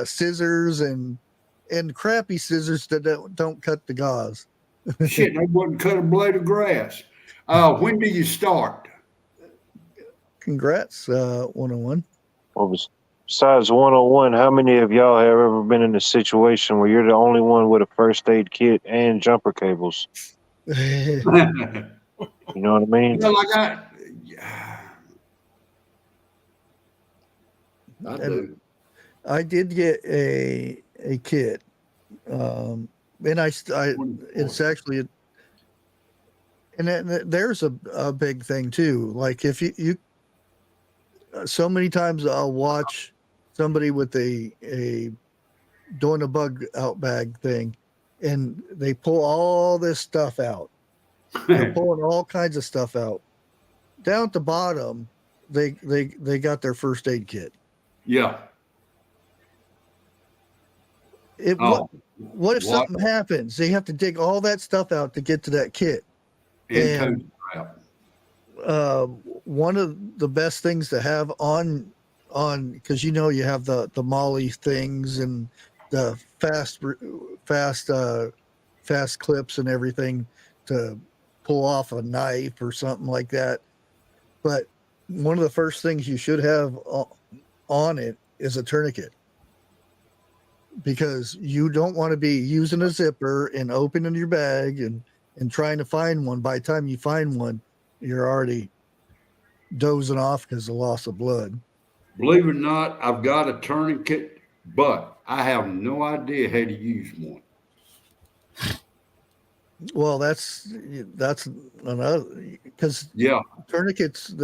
scissors and crappy scissors that don't cut the gauze. Shit, they wouldn't cut a blade of grass. When do you start? Congrats, 101. Well, besides 101, how many of y'all have ever been in a situation where you're the only one with a first aid kit and jumper cables? You know what I mean? Well, I do. I did get a kit, and it's actually, and then there's a big thing too. Like if you so many times I'll watch somebody with a doing a bug out bag thing, and they pull all this stuff out. They're pulling all kinds of stuff out. Down at the bottom, they got their first aid kit. Yeah. What if something happens? They have to dig all that stuff out to get to that kit. And One of the best things to have on because you have the Molly things and the fast clips and everything to pull off a knife or something like that. But one of the first things you should have on it is a tourniquet, because you don't want to be using a zipper and opening your bag and trying to find one. By the time you find one, you're already dozing off because of loss of blood. Believe it or not, I've got a tourniquet, but I have no idea how to use one. Well, that's another, because tourniquets,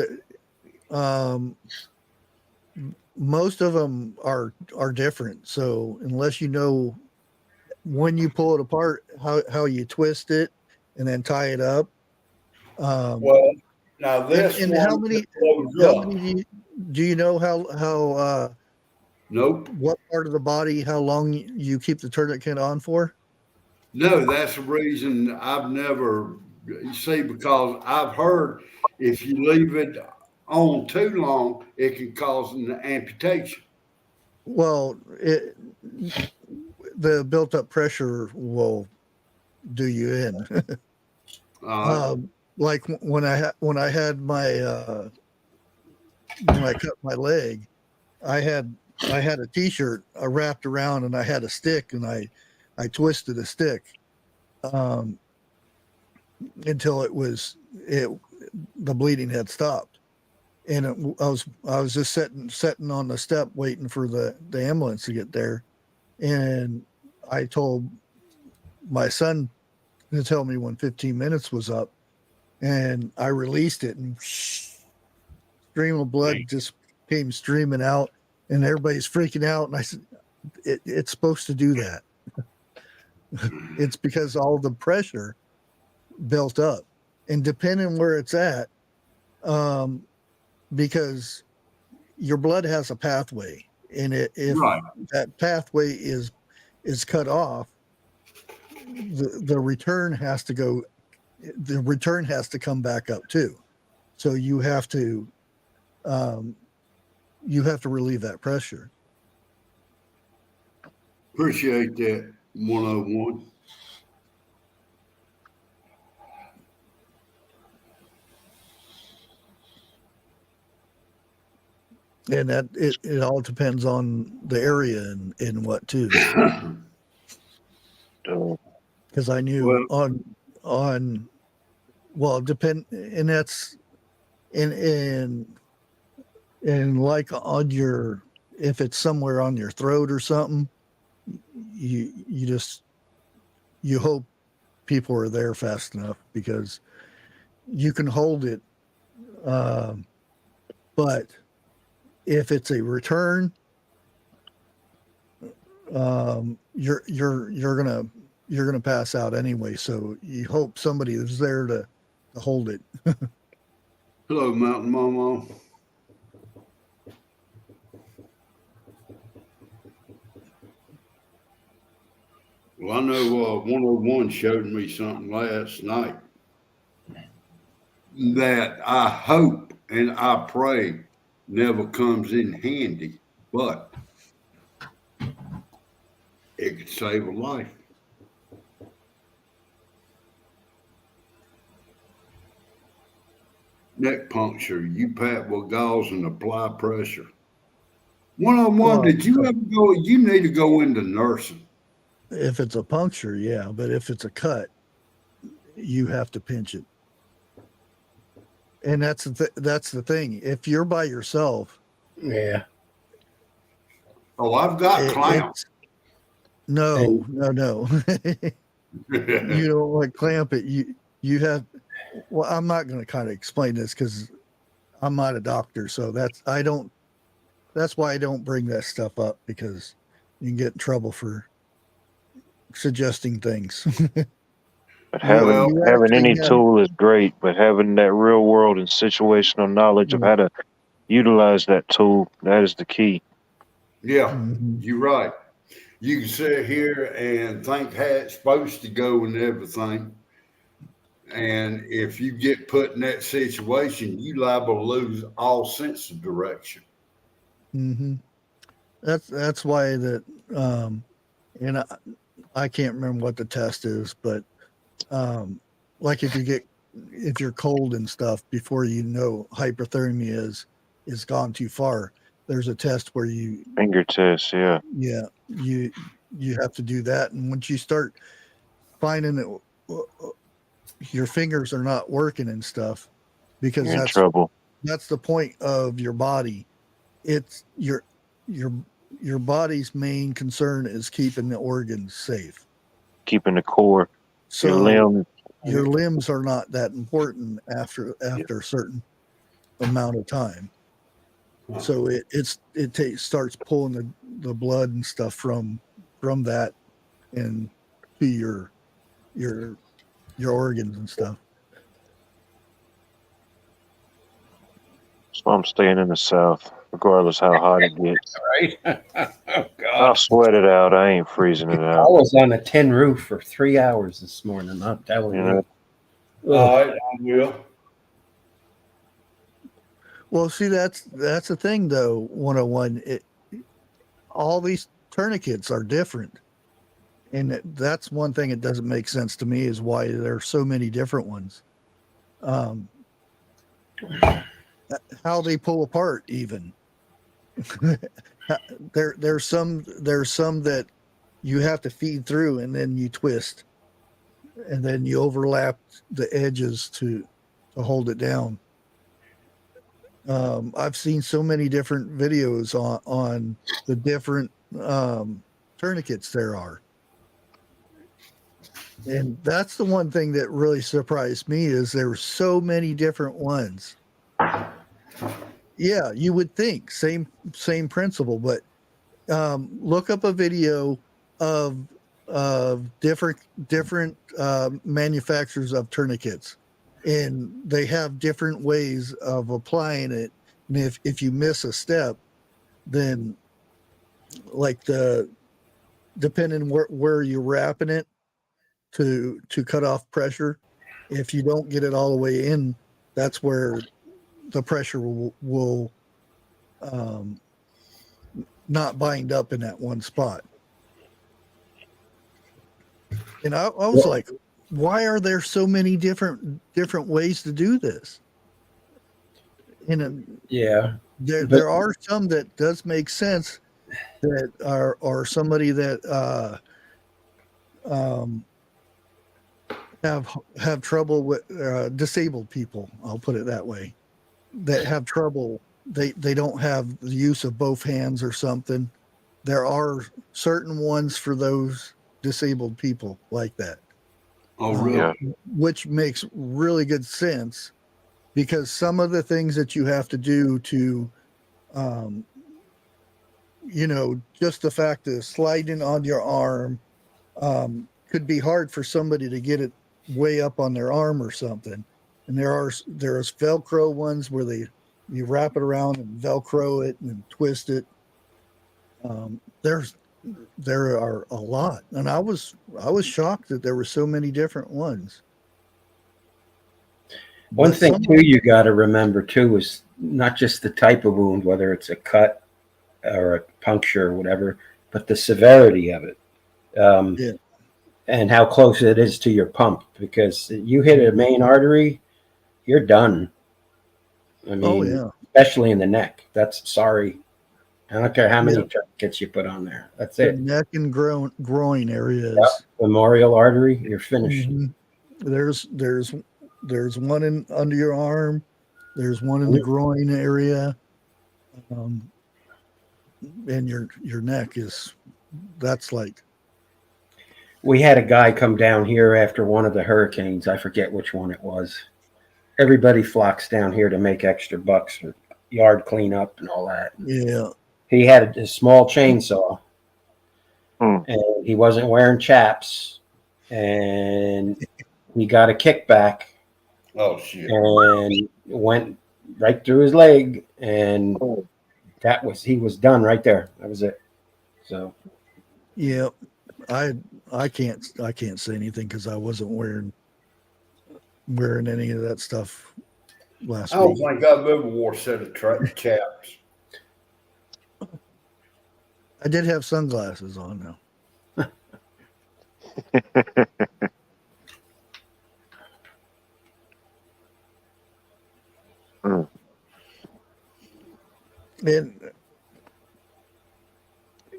most of them are different. So unless you know when you pull it apart, how you twist it and then tie it up. Well, now this and one, how many do you know how nope. What part of the body, how long you keep the tourniquet on for? No, that's the reason I've never, because I've heard if you leave it on too long, it can cause an amputation. Well, the built-up pressure will do you in. Like when I had my when I cut my leg, I had a T-shirt wrapped around, and I had a stick, and I twisted a stick until the bleeding had stopped. and I was just sitting on the step waiting for the ambulance to get there, and I told my son to tell me when 15 minutes was up, and I released it, and stream of blood just came streaming out, and everybody's freaking out. And I said, it's supposed to do that. It's because all the pressure built up, and depending where it's at, because your blood has a pathway, and if Right. that pathway is cut off, the return has to go. The return has to come back up too. So you have to relieve that pressure. Appreciate that 101. And that it all depends on the area and what too. Because I knew depend, and that's and like on your, if it's somewhere on your throat or something, you hope people are there fast enough, because you can hold it, but if it's a return, you're gonna pass out anyway. So you hope somebody is there to hold it. Hello, Mountain Mama. Well, I know 101 showed me something last night that I hope and I pray never comes in handy, but it could save a life. Neck puncture, you pat with gauze and apply pressure. 101, did you ever go? You need to go into nursing. If it's a puncture, yeah, but if it's a cut, you have to pinch it. And that's the thing. If you're by yourself, Yeah. Oh, I've got clamps. No. You don't like clamp it. You have. Well, I'm not going to kind of explain this because I'm not a doctor, so that's why I don't bring that stuff up, because you can get in trouble for suggesting things. But having any tool is great, but having that real world and situational knowledge of how to utilize that tool, that is the key. Yeah, you're right. You can sit here and think how it's supposed to go and everything. And if you get put in that situation, you liable to lose all sense of direction. Mm-hmm. That's why that, and I can't remember what the test is, but like if you're cold and stuff, before you know hypothermia is gone too far, there's a test where finger test, you have to do that, and once you start finding that your fingers are not working and stuff, because you're in trouble. That's the point of your body. It's your body's main concern is keeping the organs safe, keeping the core. So your limbs are not that important after a certain amount of time. So it starts pulling the blood and stuff from that and to your organs and stuff. So I'm staying in the South, regardless how hot it gets. Right? Oh, God. I'll sweat it out. I ain't freezing it out. I was on a tin roof for 3 hours this morning. I'm telling you. All right, I will. Well, see, that's the thing, though. 101. All these tourniquets are different, and that's one thing that doesn't make sense to me, is why there are so many different ones. How they pull apart, even. There's some that you have to feed through, and then you twist, and then you overlap the edges to hold it down. I've seen so many different videos on the different tourniquets there are. And that's the one thing that really surprised me is there were so many different ones. Yeah, you would think same principle, but look up a video of different manufacturers of tourniquets, and they have different ways of applying it. And if you miss a step, then like depending where you're wrapping it to cut off pressure, if you don't get it all the way in, that's where the pressure will not bind up in that one spot. And I was like, why are there so many different ways to do this? And Yeah. There are some that does make sense that are somebody that have trouble with disabled people. I'll put it that way. That have trouble. They don't have the use of both hands or something. There are certain ones for those disabled people like that. Oh, really? Which makes really good sense because some of the things that you have to do to, just the fact of sliding on your arm could be hard for somebody to get it way up on their arm or something. And there's Velcro ones where you wrap it around and Velcro it and twist it. There are a lot, and I was shocked that there were so many different ones. One thing too you got to remember too is not just the type of wound, whether it's a cut or a puncture or whatever, but the severity of it, and how close it is to your pump. Because you hit a main artery, you're done. I mean, especially in the neck. That's sorry. I don't care how many tourniquets you put on there. That's the it. Neck and groin areas. Yep. Femoral artery, you're finished. Mm-hmm. There's one in under your arm. There's one in the groin area. And your neck that's like. We had a guy come down here after one of the hurricanes. I forget which one it was. Everybody flocks down here to make extra bucks for yard cleanup and all that. Yeah. He had a small chainsaw, and he wasn't wearing chaps, and he got a kickback. Oh shit! And went right through his leg, and he was done right there. That was it. So, yeah, I can't say anything because I wasn't wearing any of that stuff last week. I don't think I've ever wore a set of chaps. I did have sunglasses on now. And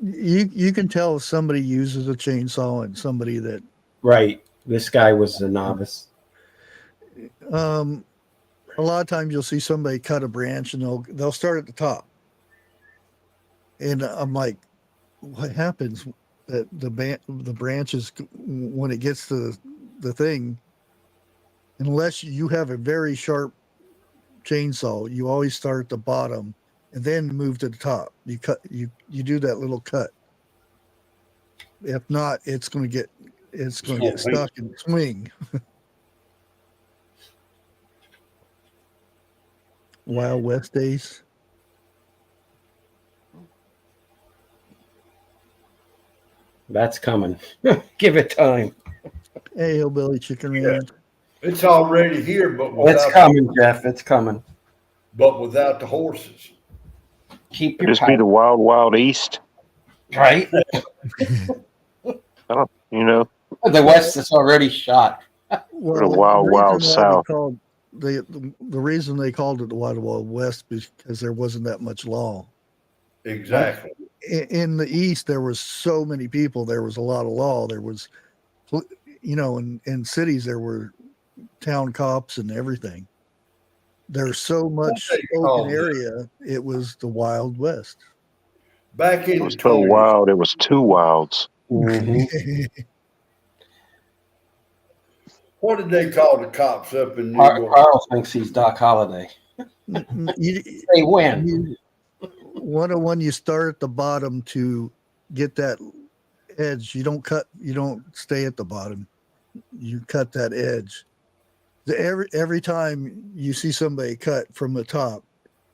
you can tell if somebody uses a chainsaw and somebody that this guy was a novice. A lot of times you'll see somebody cut a branch and they'll start at the top, and I'm like, what happens that the branches when it gets to the thing, unless you have a very sharp chainsaw, you always start at the bottom and then move to the top. You do that little cut. If not, it's going to get stuck and swing. Wild West days. That's coming. Give it time. Hey, Hillbilly Chicken Ranch. It's already here, but it's coming, Jeff. It's coming. But without the horses. Keep your just be the wild, wild east. Right. The West is already shot. Well, the wild south. The reason they called it the Wild West is because there wasn't that much law. Exactly. In the East, there was so many people. There was a lot of law. There was, in cities, there were town cops and everything. there's so much they call open it? area. It was the Wild West. Back It in the was so 20s, wild. It was two wilds. Mhm. what did they call the cops up in New York? Carl thinks he's Doc Holliday. you, They win. you, 101, you start at the bottom to get that edge. You don't stay at the bottom. You cut that edge. Every time you see somebody cut from the top,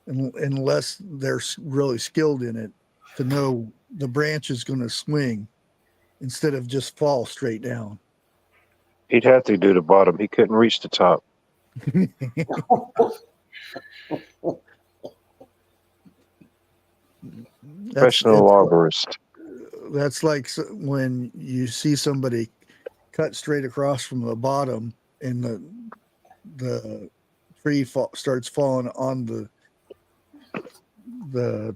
unless they're really skilled in it, to know the branch is going to swing instead of just fall straight down. He'd have to do the bottom. He couldn't reach the top. Professional arborist. That's like when you see somebody cut straight across from the bottom and the tree starts falling on the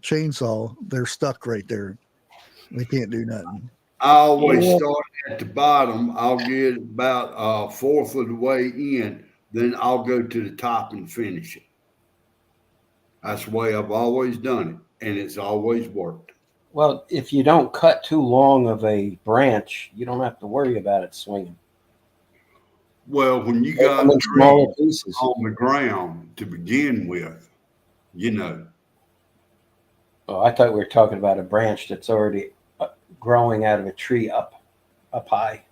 chainsaw. They're stuck right there. They can't do nothing. I always start at the bottom. I'll get about a fourth of the way in, then I'll go to the top and finish it. That's the way I've always done it, and it's always worked. Well, if you don't cut too long of a branch, you don't have to worry about it swinging. Well, when you They come got in smaller trees pieces. on the ground to begin with, you know. Oh, I thought we were talking about a branch that's already growing out of a tree up high.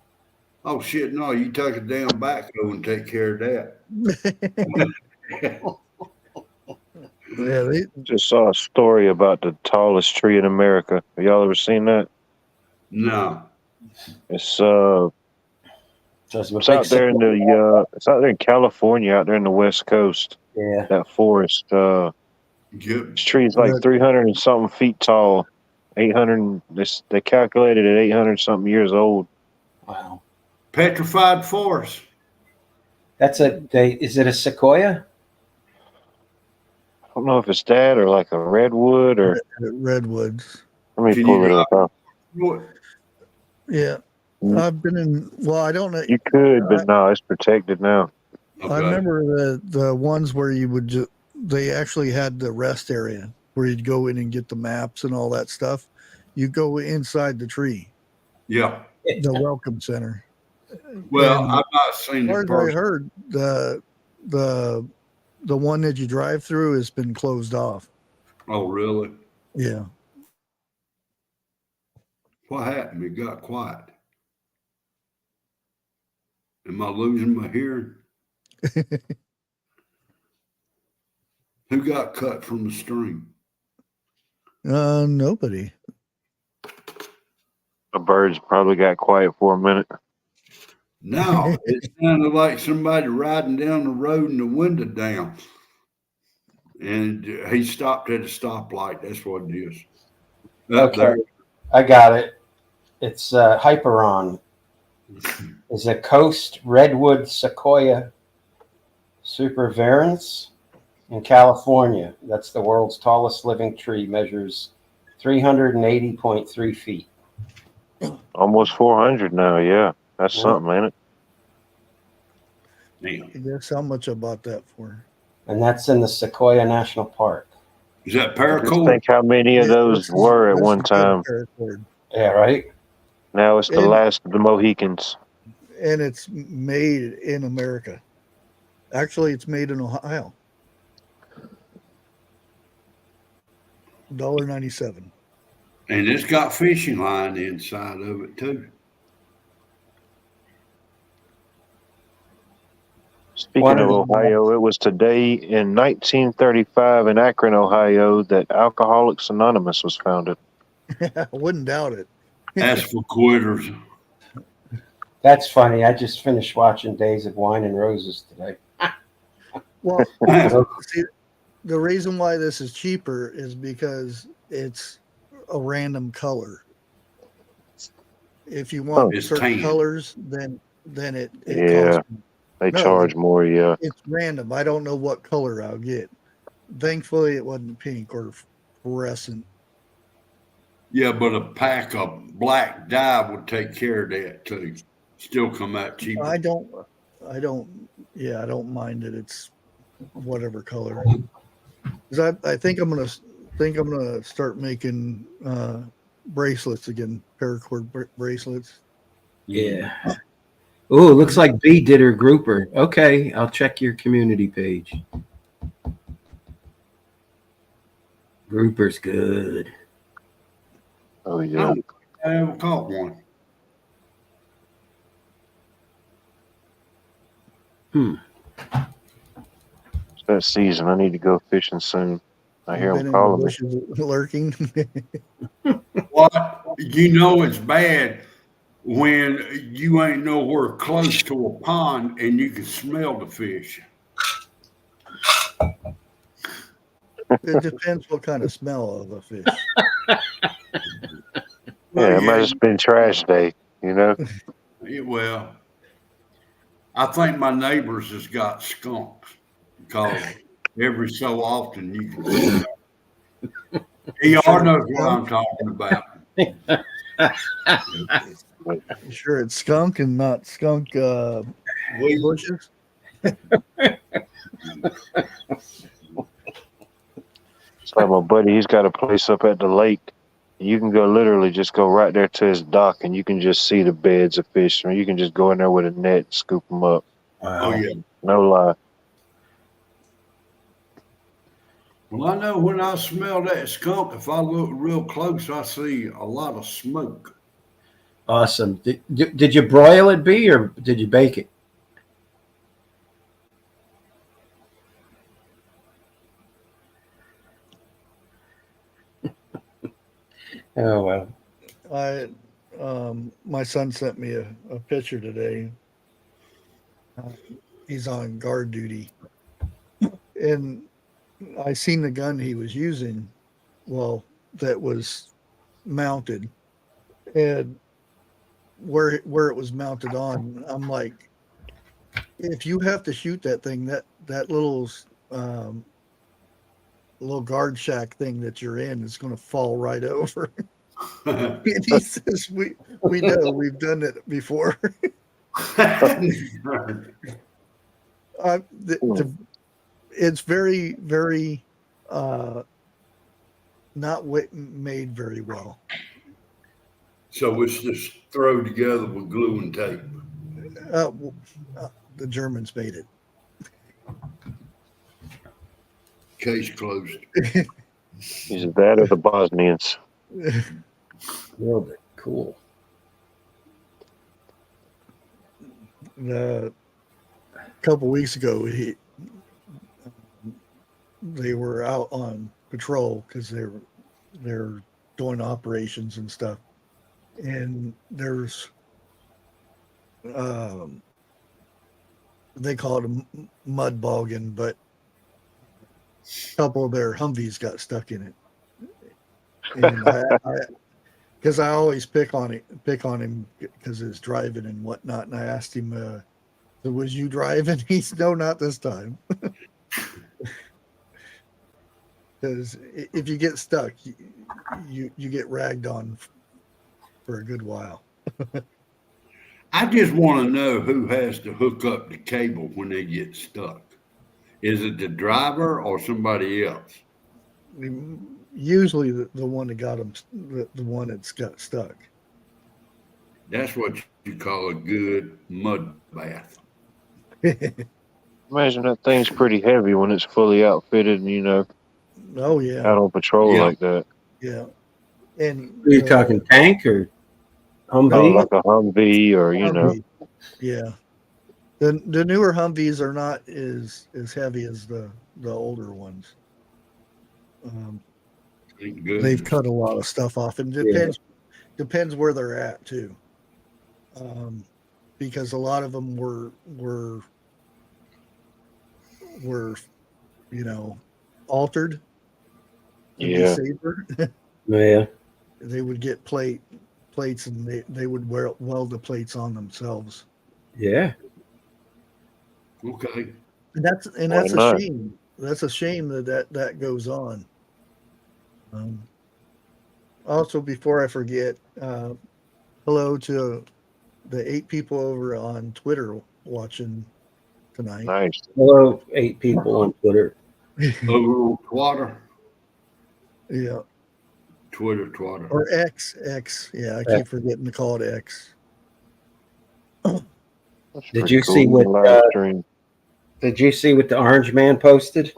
Oh shit! No, you take a damn backhoe and take care of that. Yeah, Just saw a story about the tallest tree in America. Have y'all ever seen that? No. It's It's out there in it's out there in California, out there in the West Coast. Yeah. That forest. Yep. This tree's like 300 and something feet tall. 800. They calculated at 800 something years old. Wow. Petrified forest. Is it a sequoia? I don't know if it's that or like a redwood or. redwoods. Let me Can pull you it up. Yeah, I've been in. Well, I don't know. You could, but no, it's protected now. Okay. I remember the ones where you would they actually had the rest area where you'd go in and get the maps and all that stuff. You go inside the tree, Yeah. the welcome center. Well, And I've not seen as far it as I personally. heard, the one that you drive through has been closed off. Oh, really? Yeah. What happened? It got quiet. Am I losing my hearing? Who got cut from the stream? Nobody. The birds probably got quiet for a minute. No, it sounded like somebody riding down the road and the window down. And he stopped at a stoplight. That's what it is. Up Okay. there. I got it. It's Hyperon. Is a coast redwood sequoia supervirens in California. That's the world's tallest living tree. Measures 380.3 feet. Almost 400 now. Yeah, that's Yeah. something, ain't it? Damn. Guess how much I bought that for? And that's in the Sequoia National Park. Is that Just paracord? think how many of those were at This one is good time. paracord. Yeah, right? Now it's the And- last of the Mohicans. And it's made in America. Actually, it's made in Ohio. $1.97. And it's got fishing line inside of it too. Speaking One of of the- Ohio, it was today in 1935 in Akron, Ohio, that Alcoholics Anonymous was founded. I wouldn't doubt it. That's for quitters. That's funny. I just finished watching Days of Wine and Roses today. Well, see, the reason why this is cheaper is because it's a random color. If you want It's certain tan. colors, then it Yeah. costs. They No, charge more, yeah. It's random. I don't know what color I'll get. Thankfully, it wasn't pink or fluorescent. Yeah, but a pack of black dye would take care of that too. Still come out cheaper. I don't mind it. It's whatever color. 'Cause I think I'm gonna start making bracelets again, paracord bracelets. Yeah. Oh, looks like B did her grouper. Okay, I'll check your community page. Grouper's good. Oh I yeah. don't think I ever caught one. It's that season. I need to go fishing soon. I You've hear them been in the calling me. bushes lurking. What? You know it's bad when you ain't nowhere close to a pond and you can smell the fish. It depends what kind of smell of a fish. Well, Yeah, it might yeah, have just been trash day, you know? well, I think my neighbors has got skunks because every so often you can smell. ER knows what I'm talking about. You sure it's skunk and not skunk We, bushes? It's like my buddy, he's got a place up at the lake. You can go literally just go right there to his dock and you can just see the beds of fish. Or you can just go in there with a net and scoop them up. oh, Wow. yeah. No lie. Well, I know when I smell that skunk, if I look real close, I see a lot of smoke. Awesome. Did you broil it, B, or did you bake it? Oh, well. My son sent me a picture today. He's on guard duty, and I seen the gun he was using. Well, that was mounted, and where it was mounted on, I'm like, if you have to shoot that thing, that um, little guard shack thing that you're in is going to fall right over. And he says, we know, we've done it before. It's very, very not made very well. So it's just thrown together with glue and tape. Uh, the Germans made it. Case closed. Is that or the Bosnians? Real bit. Cool. A couple weeks ago, they were out on patrol because they're doing operations and stuff, and there's they call it a mud boggin, but a couple of their Humvees got stuck in it, and because I always pick on him because it's driving and whatnot, and I asked him, "Was you driving?" He's no, not this time. Because if you get stuck, you get ragged on for a good while. I just want to know who has to hook up the cable when they get stuck. Is it the driver or somebody else? Usually the one that got them, the one that's got stuck. That's what you call a good mud bath. Imagine that thing's pretty heavy when it's fully outfitted and, you know, Oh yeah, out on patrol Yeah. like that. yeah. And Are you talking tank or Oh, Humvee? like a Humvee or, you know. Humvee. Yeah. The newer Humvees are not as heavy as the older ones. Thank They've goodness. cut a lot of stuff off, and depends where they're at too. Because a lot of them were altered to be Yeah. safer. Yeah. They would get plates, and they would weld the plates on themselves. Yeah. Okay. And that's Why a not? shame. That's a shame that goes on. Also, before I forget, hello to the 8 people over on Twitter watching tonight. Nice. Hello, 8 people on Twitter. Over on Twitter. Yeah. Twitter. Or X. Yeah, I keep forgetting to call it X. That's Did pretty you cool. see what? Live stream. Did you see what the Orange Man posted?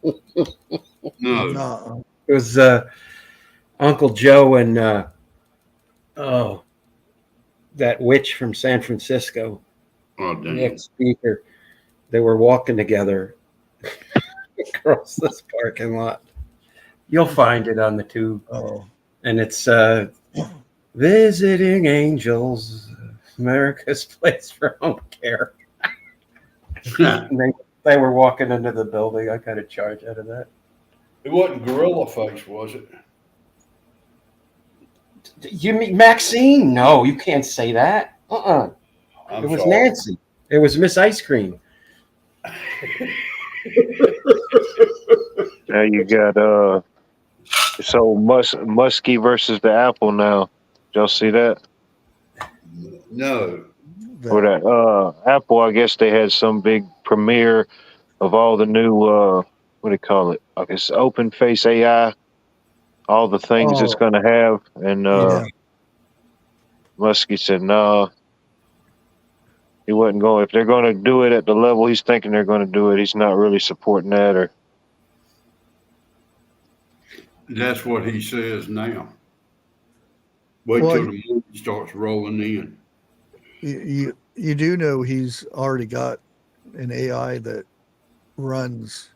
No. No. It was Uncle Joe and that witch from San Francisco, Oh, the damn. ex-speaker. They were walking together across this parking lot. You'll find it on the tube, Oh. and it's Visiting Angels, America's Place for Home Care. And they were walking into the building. I got a charge out of that. It wasn't Gorilla Face, was it? You mean Maxine? No, you can't say that. I'm It was sorry. Nancy. It was Miss Ice Cream. Now you got so Muskie versus the Apple now. Y'all see that? No. Or that Apple, I guess they had some big premiere of all the new what do you call it? I guess open face AI, all the things it's Oh. gonna have, and Yeah. Muskie said no. He wasn't going. If they're going to do it at the level he's thinking they're going to do it, he's not really supporting that. Or That's what he says now. Wait Well, till the movie starts rolling in. you do know he's already got an AI that runs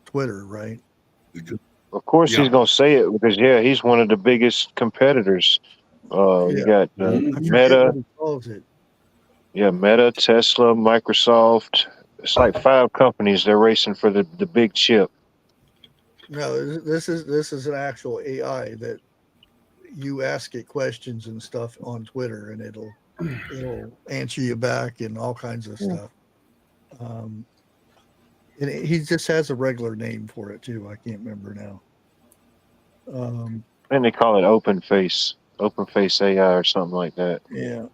Twitter, right? of course Yeah. he's going to say it because he's one of the biggest competitors. You got I forget Meta, what he calls it. Meta, Tesla, Microsoft. It's like 5 companies. They're racing for the big chip. No, this is an actual AI that you ask it questions and stuff on Twitter, and it'll answer you back and all kinds of stuff. And he just has a regular name for it too. I can't remember now. And they call it open face AI or something like that. Yeah.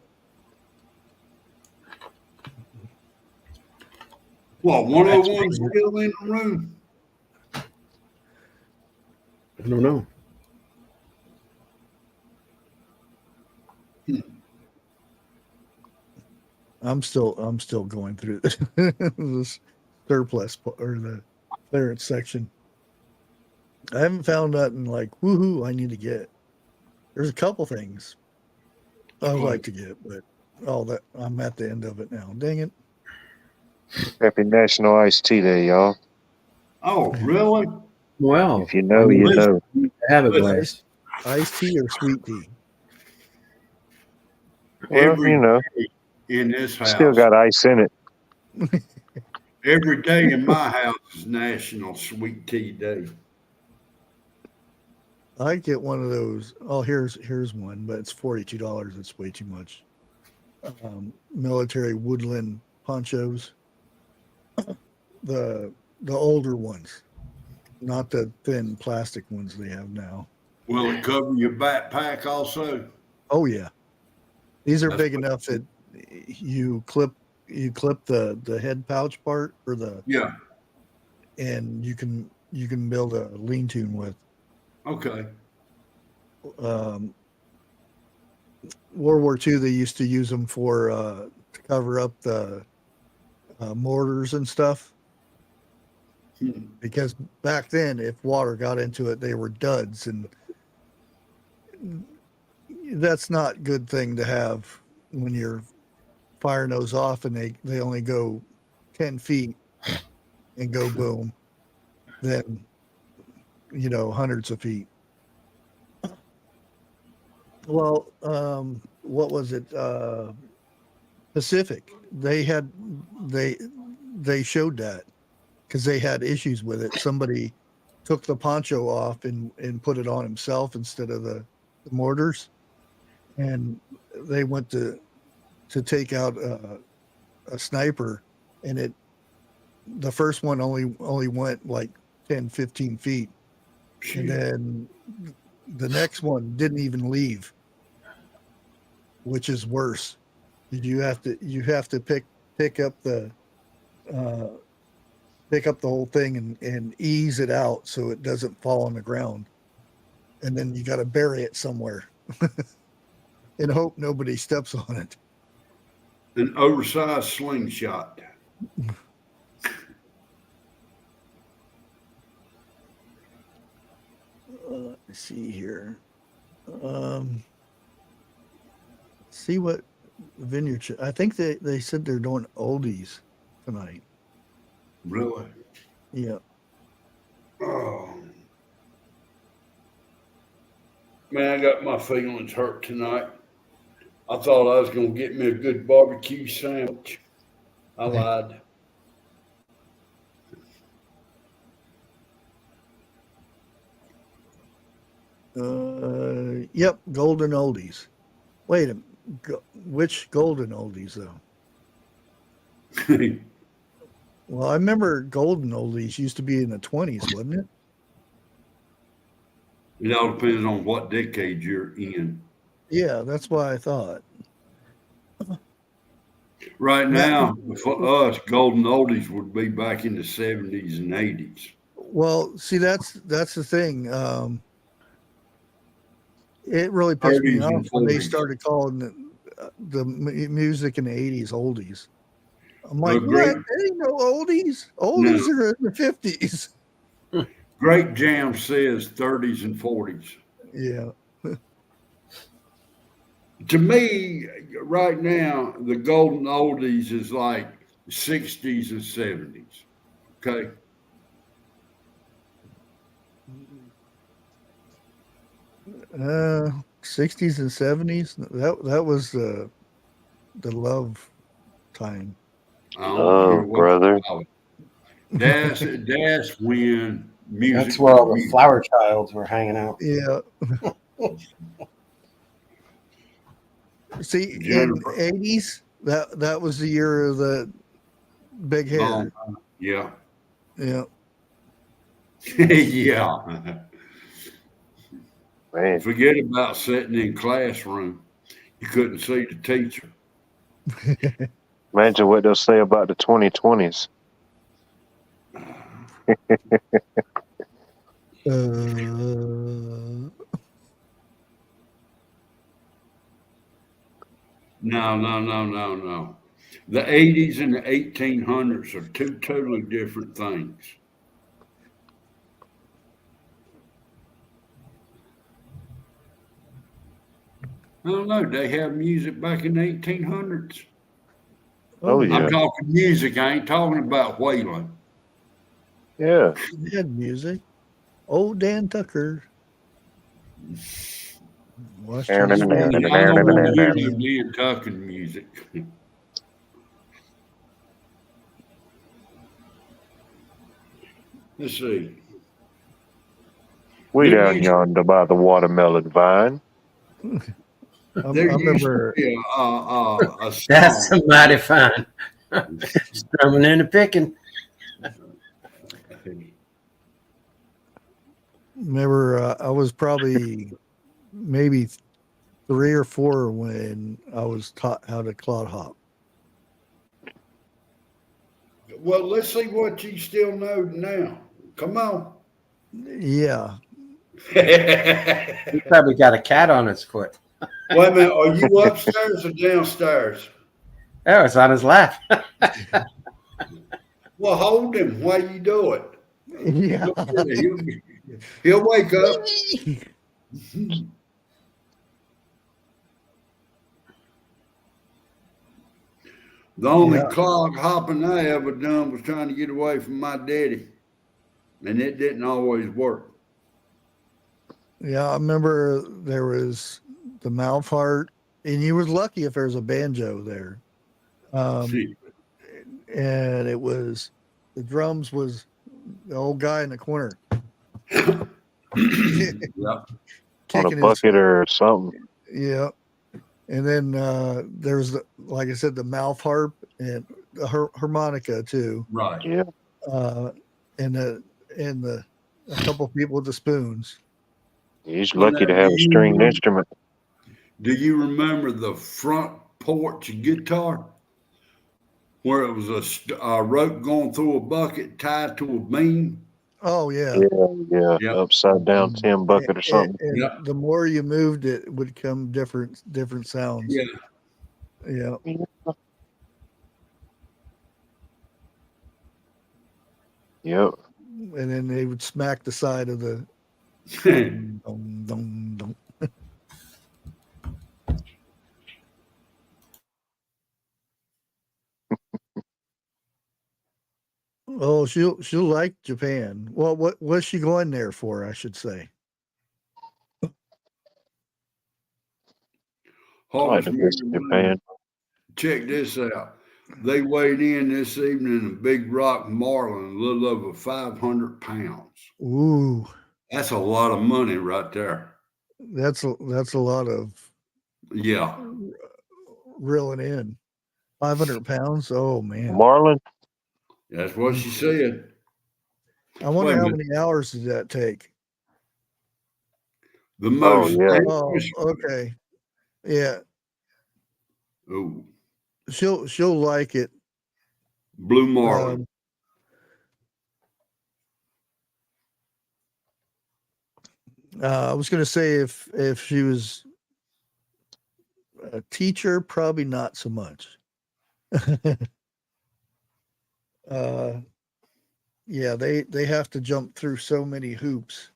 What, 101 still in the room? I don't know. I'm still going through this surplus or the clearance section. I haven't found nothing like woohoo I need to get. There's a couple things I'd like to get, but that I'm at the end of it now. Dang it. Happy National Iced Tea Day, y'all. Oh, really? Well, If you know, you know. Have a glass. Iced tea or sweet tea? Well, Every you know, day in this house, still got ice in it. every day in my house is National Sweet Tea Day. I get one of those. Oh, here's one, but it's $42. It's way too much. Military woodland ponchos, the older ones, not the thin plastic ones they have now. Will it cover your backpack also? Oh yeah, these are That's big what- enough that you clip the head pouch part or Yeah. and you can build a lean-to with. Okay. World War II, they used to use them for to cover up the mortars and stuff. Because back then, if water got into it, they were duds, and that's not a good thing to have when you're firing those off and they only go 10 feet and go boom. Then, hundreds of feet. Well, what was it? Pacific. They showed that because they had issues with it. Somebody took the poncho off and put it on himself instead of the mortars, and they went to take out a sniper, and the first one only went like 10, 15 feet, and then the next one didn't even leave, which is worse. You have to pick up the pick up the whole thing and ease it out so it doesn't fall on the ground. And then you got to bury it somewhere and hope nobody steps on it. An oversized slingshot. Let's see here. See what vineyard. I think they said they're doing oldies tonight. Really? Yeah. Oh. Man, I got my feelings hurt tonight. I thought I was going to get me a good barbecue sandwich. I lied. Yep, golden oldies. Wait a minute. Which golden oldies, though? Well, I remember golden oldies used to be in the 20s, wasn't it? It all depends on what decade you're in. Yeah, that's why I thought. Right now, for us, golden oldies would be back in the 70s and 80s. Well, see, that's the thing. It really pissed me 30s and off when they 40s. started calling the music in the 80s oldies. I'm like, Well, what? great. There ain't no oldies. Oldies are in the 50s. Great Jam says 30s and 40s. Yeah. To me, right now, the golden oldies is like 60s and 70s. Okay. Uh, 60s and 70s. That was the love time. I don't hear Oh, what brother. you call it. That's when music. That's where all was the music. flower childs were hanging out. Yeah. See, in Jennifer. 80s, that was the year of the big hair. Oh, yeah. Yeah. Yeah. Man, Forget about sitting in classroom. You couldn't see the teacher. imagine what they'll say about the 2020s. No. The 80s and the 1800s are two totally different things. I don't know. They have music back in the 1800s. Oh, yeah. I'm talking music. I ain't talking about whaling. Yeah. They had music. Old Dan Tucker. Watch And his I feet. don't want to hear no Dan Tucker music. Let's see. We There down used- yonder by the watermelon vine. I There used remember. to be a That's song. mighty fine. Strumming and a picking. Remember, I was probably maybe 3 or 4 when I was taught how to clod hop. Well, let's see what you still know now. Come on. Yeah. He probably got a cat on his foot. Wait a minute. Are you upstairs or downstairs? Oh, it's on his lap. Well, hold him while you do it. Yeah. He'll wake up. The only Yeah. clog hopping I ever done was trying to get away from my daddy, and it didn't always work. Yeah, I remember there was the mouth harp, and you was lucky if there was a banjo there. See, And it was the drums was the old guy in the corner yeah. On a kicking bucket or something. yeah. And then there's the, like I said, the mouth harp and the harmonica too, Right. Yeah. and a couple people with the spoons. He's Well, lucky to now, have do a you stringed remember- instrument. Do you remember the front porch guitar? where it was a rope going through a bucket tied to a beam. Oh yeah. Yeah. Yep. Upside down tin bucket or something. And Yep. the more you moved it would come different sounds. Yeah. Yeah. Yep. And then they would smack the side of the dum, dum, dum, dum. Oh, she'll like Japan. Well, what was she going there for, I should say? I like Hawks to visit Japan. check this out. They weighed in this evening a big rock marlin, a little over 500 pounds. Ooh, That's a lot of money right there. that's a lot of Yeah. reeling in. 500 pounds. Oh man. Marlin? That's what she said. I wonder Wait a how minute. many hours did that take? The most. yeah. Oh, okay. Yeah, Oh, she'll like it. blue marlin. I was going to say if she was a teacher, probably not so much. Yeah, they have to jump through so many hoops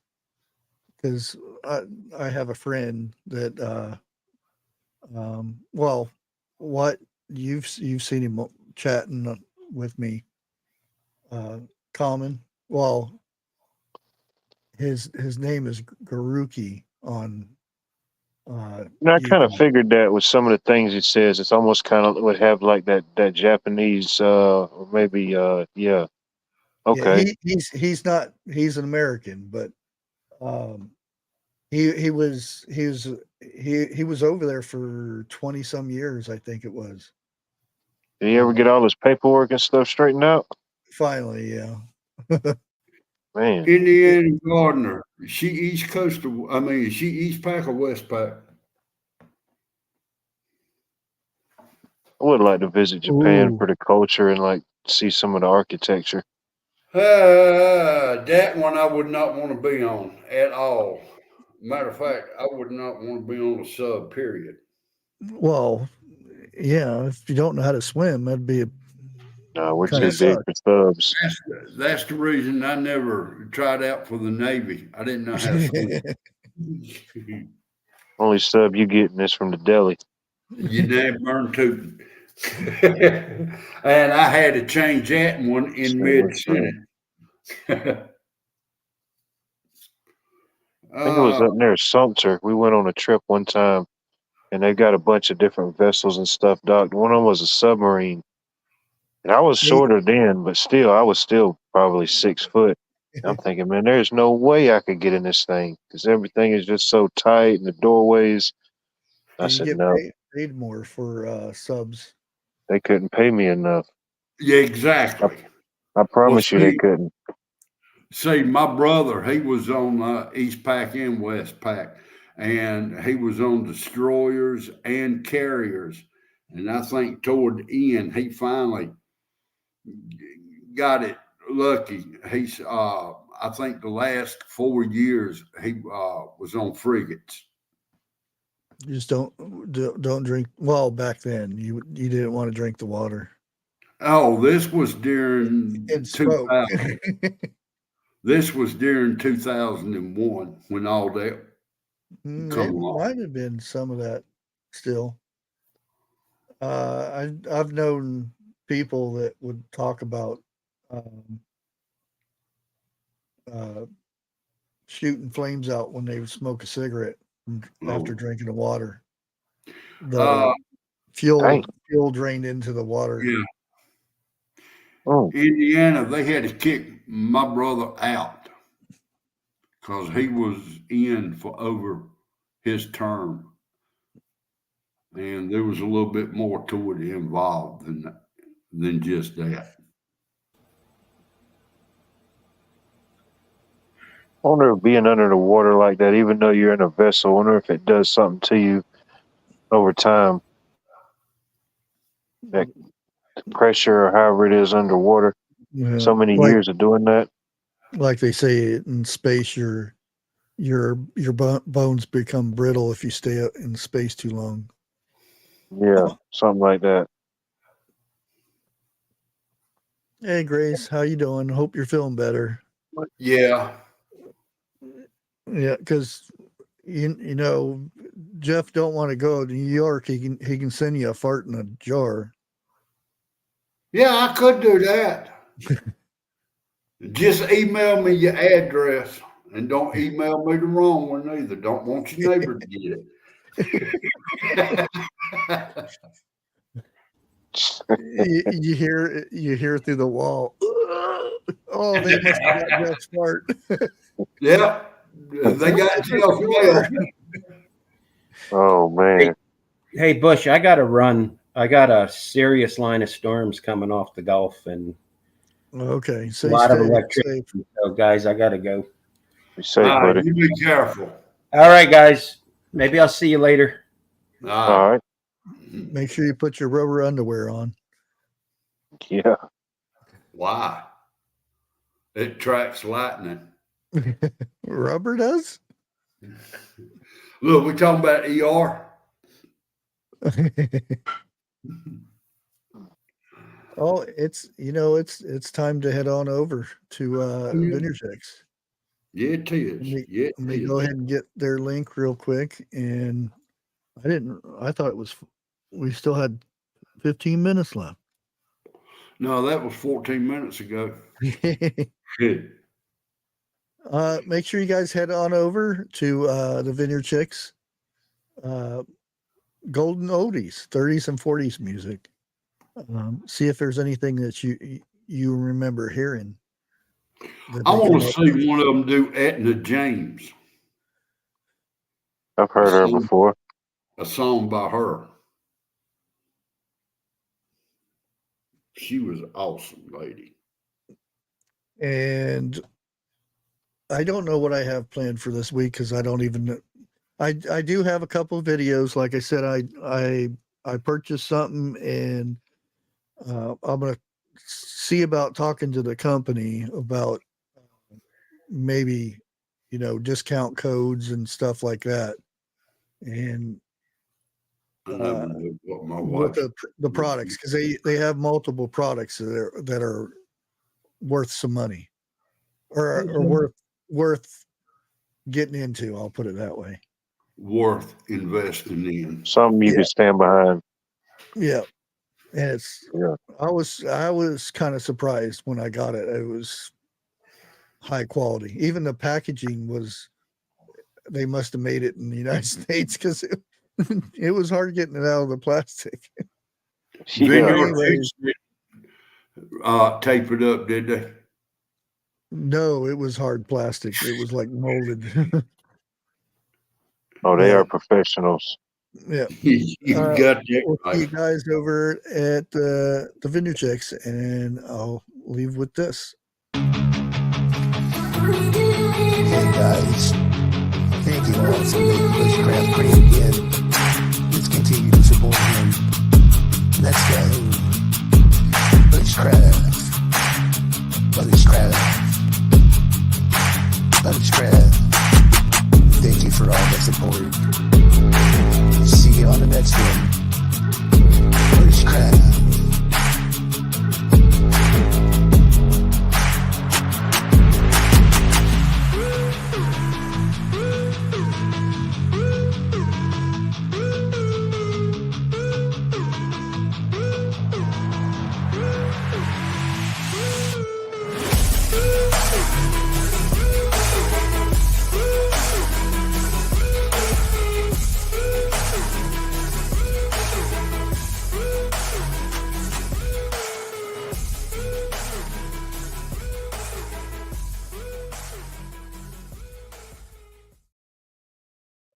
because I have a friend that well, what you've seen him chatting with me, Common. Well, his name is Garuki on I kind of YouTube. figured that with some of the things it says, it's almost kind of would have like that Japanese, or maybe, yeah. Yeah, Okay. he's not, he's an American, but um he was over there for 20 some years, I think it was. Did he ever get all his paperwork and stuff straightened out? Finally, yeah. Man, Indiana Gardner. She East Coast. Is she East Pack or West Pack? I would like to visit Japan Ooh. for the culture and like see some of the architecture. That one I would not want to be on at all. Matter of fact, I would not want to be on a sub, period. Well, yeah, if you don't know how to swim, that'd be No, we're kind too of big suck. for subs. That's the reason I never tried out for the Navy. I didn't know how to swim. Only sub you getting is from the deli. You damn burn tootin'. And I had to change that one in mid sentence. I think it was up near Sumter. We went on a trip one time, and they got a bunch of different vessels and stuff docked. One of them was a submarine, and I was shorter then, but still, I was still probably 6 foot. I'm thinking, man, there's no way I could get in this thing because everything is just so tight and the doorways. I You said, get no, paid more for subs. they couldn't pay me enough. Yeah, exactly. I promise you, they couldn't. See, my brother, he was on East Pack and West Pack, and he was on destroyers and carriers. And I think toward the end, he finally got it lucky. He's, I think, the last 4 years he was on frigates. You just don't drink. Well, back then you didn't want to drink the water. Oh, this was during It spoke. 2000. This was during 2001 when all that It might have been some of that still. I've known people that would talk about shooting flames out when they would smoke a cigarette after drinking the water. The fuel drained into the water. Yeah. Oh, Indiana, they had to kick my brother out because he was in for over his term. And there was a little bit more to it involved than just that. I wonder if being under the water like that, even though you're in a vessel, I wonder if it does something to you over time. That the pressure or however it is underwater. Yeah. So many like, years of doing that. Like they say in space, your bones become brittle if you stay in space too long. Yeah, something like that. Hey Grace, how you doing? Hope you're feeling better. Yeah. Yeah, because you know Jeff don't want to go to New York. He can send you a fart in a jar. Yeah, I could do that. Just email me your address, and don't email me the wrong one either. Don't want your neighbor to get it. you hear through the wall. Oh, they must have got Jeff's fart. Yeah, they got Jeff mail. Oh man. Hey Bush, I got to run. I got a serious line of storms coming off the Gulf and Okay, a lot of safe. electricity. So guys, I got to go. Be safe, buddy. You be careful. All right, guys. Maybe I'll see you later. All right. Make sure you put your rubber underwear on. Yeah. Why? It tracks lightning. Rubber does? Look, we talking about ER. Oh, it's time to head on over to Vineyard Checks. Yeah, it is. Yeah, Let me go ahead and get their link real quick. And I thought we still had 15 minutes left. No, that was 14 minutes ago. Make sure you guys head on over to the Vineyard Chicks. Golden Oldies, 30s and 40s music. See if there's anything that you remember hearing. I want to see one of them do Etna James. I've heard her before. A song by her. She was an awesome lady. And I don't know what I have planned for this week because I don't even know. I do have a couple of videos. Like I said, I purchased something and I'm going to see about talking to the company about maybe, discount codes and stuff like that. And what my with wife. the products, because they have multiple products that are worth some money or worth getting into. I'll put it that way. Worth investing in. Something you can stand behind. Yeah. And I was kind of surprised when I got it. It was high quality. Even the packaging they must have made it in the United States because it was hard getting it out of the plastic. Yeah. Tape it up, did they? No, it was hard plastic. It was like molded. Oh, they are professionals. Yeah. You got that We'll right. see you guys over at the Vineyard Chicks, and I'll leave with this. Hey guys, thank you all for making Bushcraft great again. Let's continue to support him. Let's go. Bushcraft. Thank you for all the support. See you on the next one. Bushcraft.